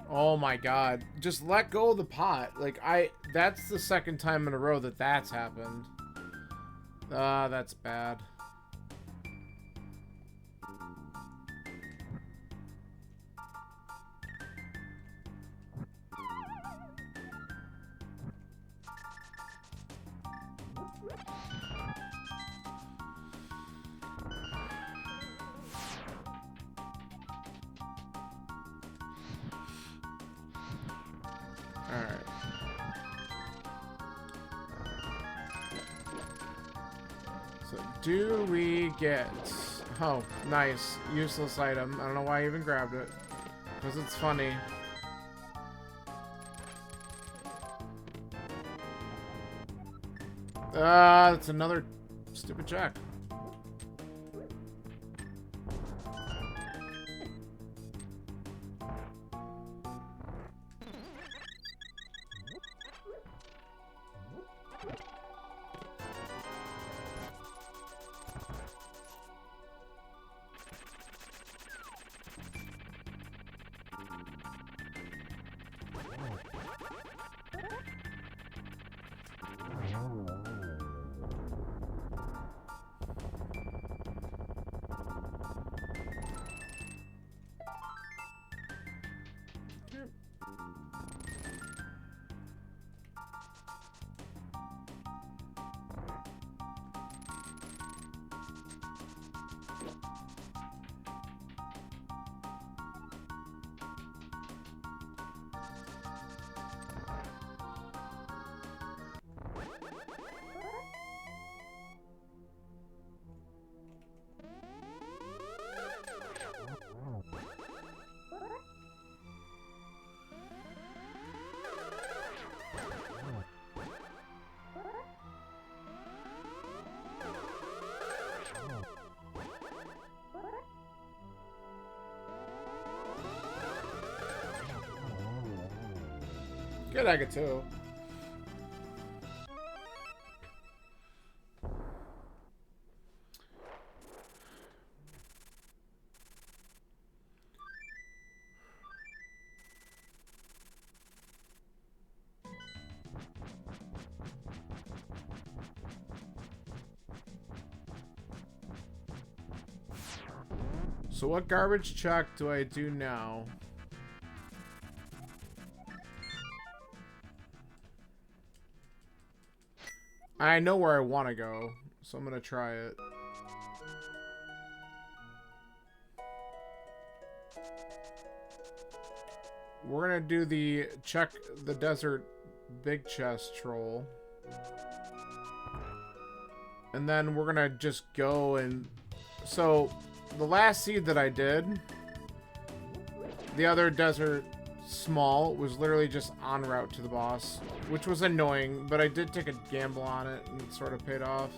Oh my god. Just let go of the pot. Like, that's the second time in a row that that's happened. Ah, that's bad. Alright. So, do we get... Oh, nice. Useless item. I don't know why I even grabbed it. Because it's funny. It's another stupid check. Good, I get two. So what garbage check do I do now? I know where I want to go, so I'm gonna try it. We're gonna do the check the desert big chest troll. And then we're gonna just go and... So, the last seed that I did, the other desert small, was literally just en route to the boss, which was annoying, but I did take a gamble on it and it sort of paid off.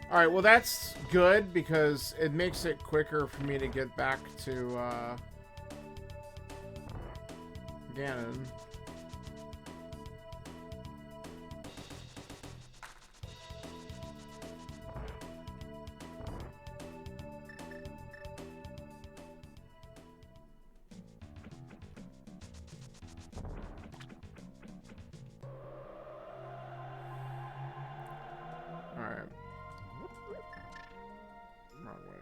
Alright, well that's good because it makes it quicker for me to get back to Ganon. Alright. Wrong way.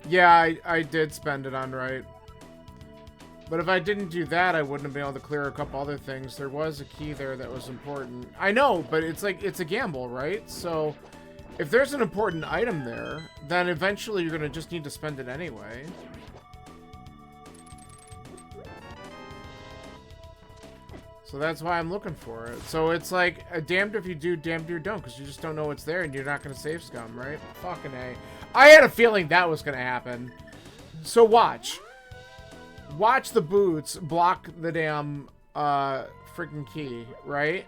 Yeah, I did spend it on right. But if I didn't do that, I wouldn't have been able to clear a couple other things. There was a key there that was important. I know, but it's like, it's a gamble, right? So, if there's an important item there, then eventually you're going to just need to spend it anyway. So that's why I'm looking for it. So it's like, damned if you do, damned if you don't, because you just don't know what's there and you're not going to save scum, right? Fucking A. I had a feeling that was going to happen. So watch. Watch the boots block the damn freaking key, right?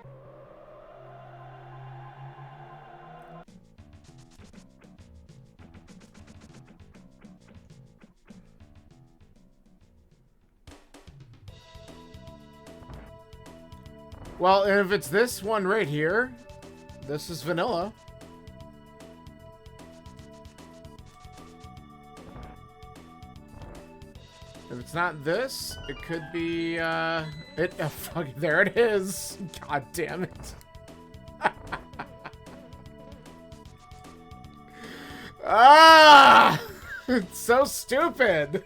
Well, and if it's this one right here, this is vanilla. If it's not this, it could be, fuck, there it is. God damn it. Ah! It's so stupid.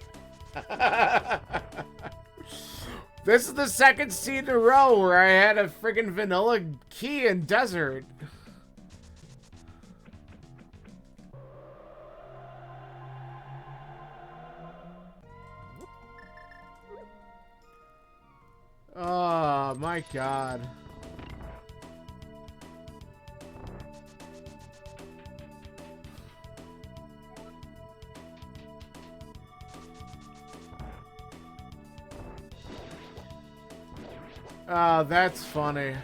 This is the second seed in a row where I had a freaking vanilla key in desert. Oh my god. Oh, that's funny.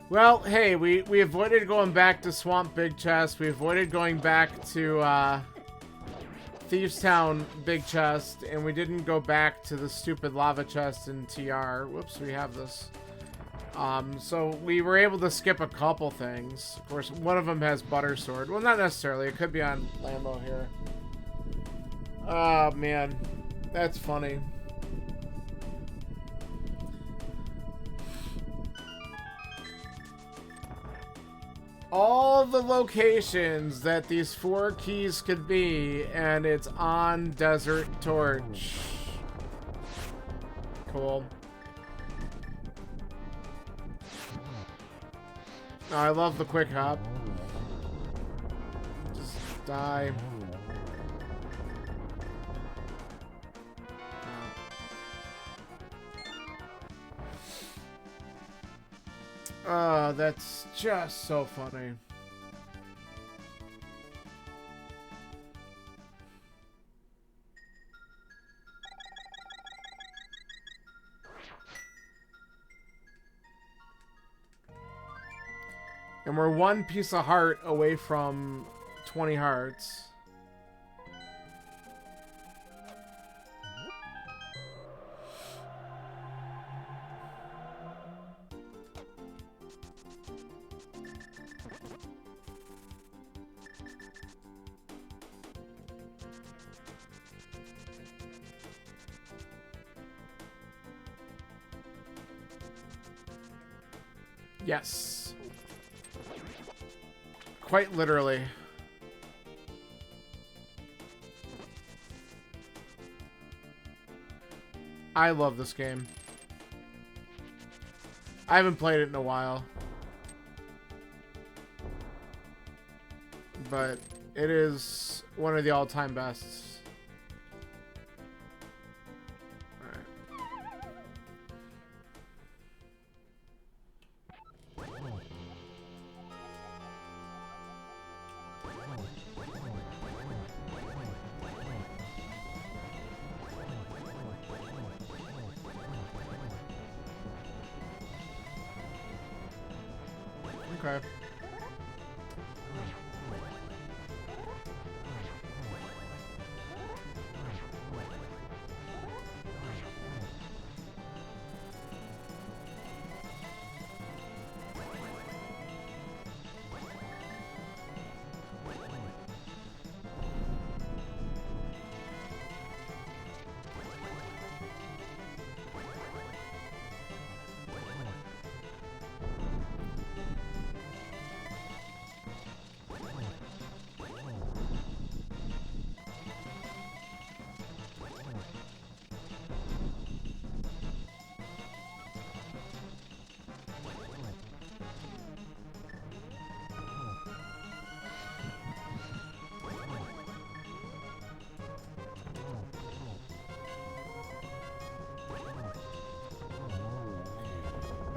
Well, hey, we avoided going back to Swamp Big Chest. We avoided going back to Thieves Town Big Chest, and we didn't go back to the stupid lava chest in TR. Whoops, we have this. So we were able to skip a couple things. Of course, one of them has Butter Sword. Well, not necessarily. It could be on Lambo here. Oh, man. That's funny. All the locations that these 4 keys could be, and it's on Desert Torch. Cool. Oh, I love the quick hop. Just die. Oh, that's just so funny. And we're 1 piece of heart away from 20 hearts. Yes. Quite literally. I love this game. I haven't played it in a while. But it is one of the all-time bests. Okay.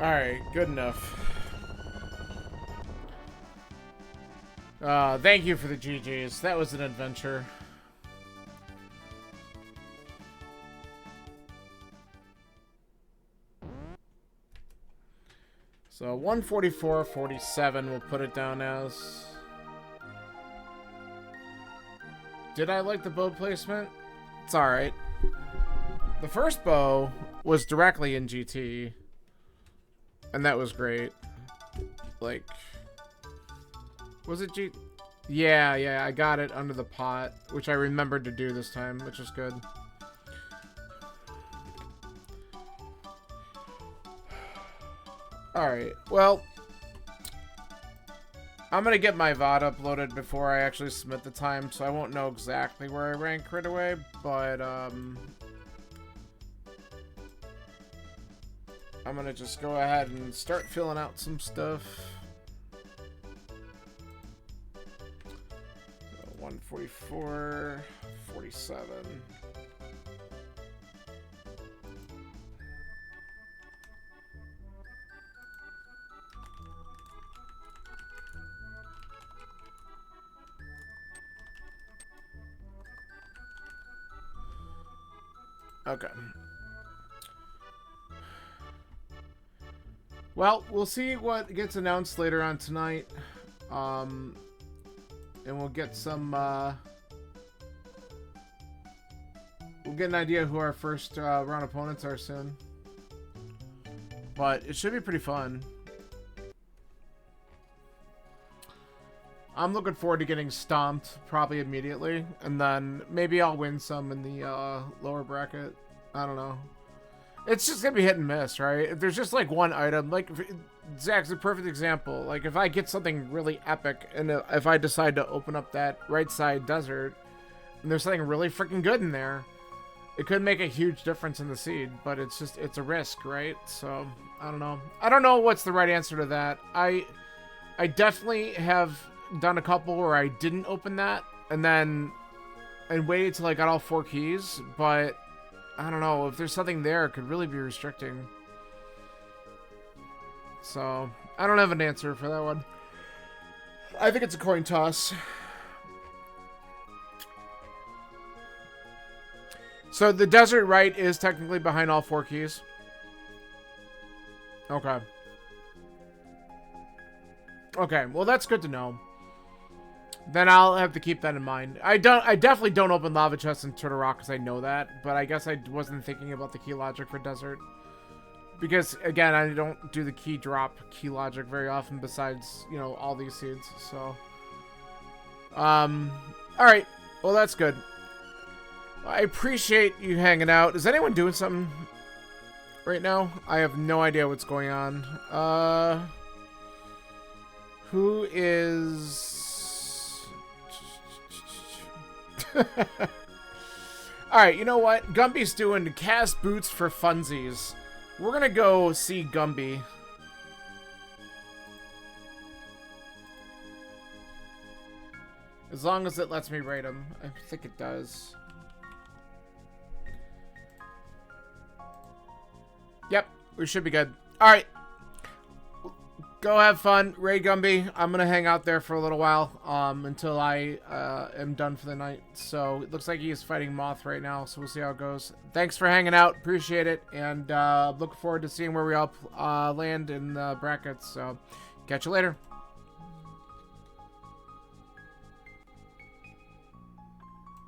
Alright, good enough. Thank you for the GGs. That was an adventure. So 144.47 we'll put it down as. Did I like the bow placement? It's alright. The first bow was directly in GT. And that was great. Like, was it G? Yeah, I got it under the pot, which I remembered to do this time, which is good. Alright, well, I'm gonna get my VOD uploaded before I actually submit the time, so I won't know exactly where I rank right away, but, I'm gonna just go ahead and start filling out some stuff. 144, 47. Okay. Well, we'll see what gets announced later on tonight. And we'll get some, we'll get an idea who our first round opponents are soon. But it should be pretty fun. I'm looking forward to getting stomped probably immediately. And then maybe I'll win some in the lower bracket. I don't know. It's just going to be hit and miss, right? If there's just like one item, like Zach's a perfect example. Like if I get something really epic and if I decide to open up that right side desert and there's something really freaking good in there, it could make a huge difference in the seed, but it's just, it's a risk, right? So I don't know. I don't know what's the right answer to that. I definitely have done a couple where I didn't open that and waited till I got all 4 keys, but I don't know, if there's something there, it could really be restricting. So I don't have an answer for that one. I think it's a coin toss. So the desert right is technically behind all 4 keys. Okay. Okay, well that's good to know. Then I'll have to keep that in mind. I definitely don't open lava chests in Turtle Rock because I know that, but I guess I wasn't thinking about the key logic for desert. Because again, I don't do the key drop key logic very often besides, you know, all these seeds. So alright. Well, that's good. I appreciate you hanging out. Is anyone doing something right now? I have no idea what's going on. Who is... Alright, you know what? Gumby's doing cast boots for funsies. We're gonna go see Gumby. As long as it lets me rate him. I think it does. Yep, we should be good. Alright. Go have fun, raid Gumby. I'm gonna hang out there for a little while until I am done for the night. So it looks like he is fighting Moth right now, so we'll see how it goes. Thanks for hanging out, appreciate it, and looking forward to seeing where we all land in the brackets. So catch you later.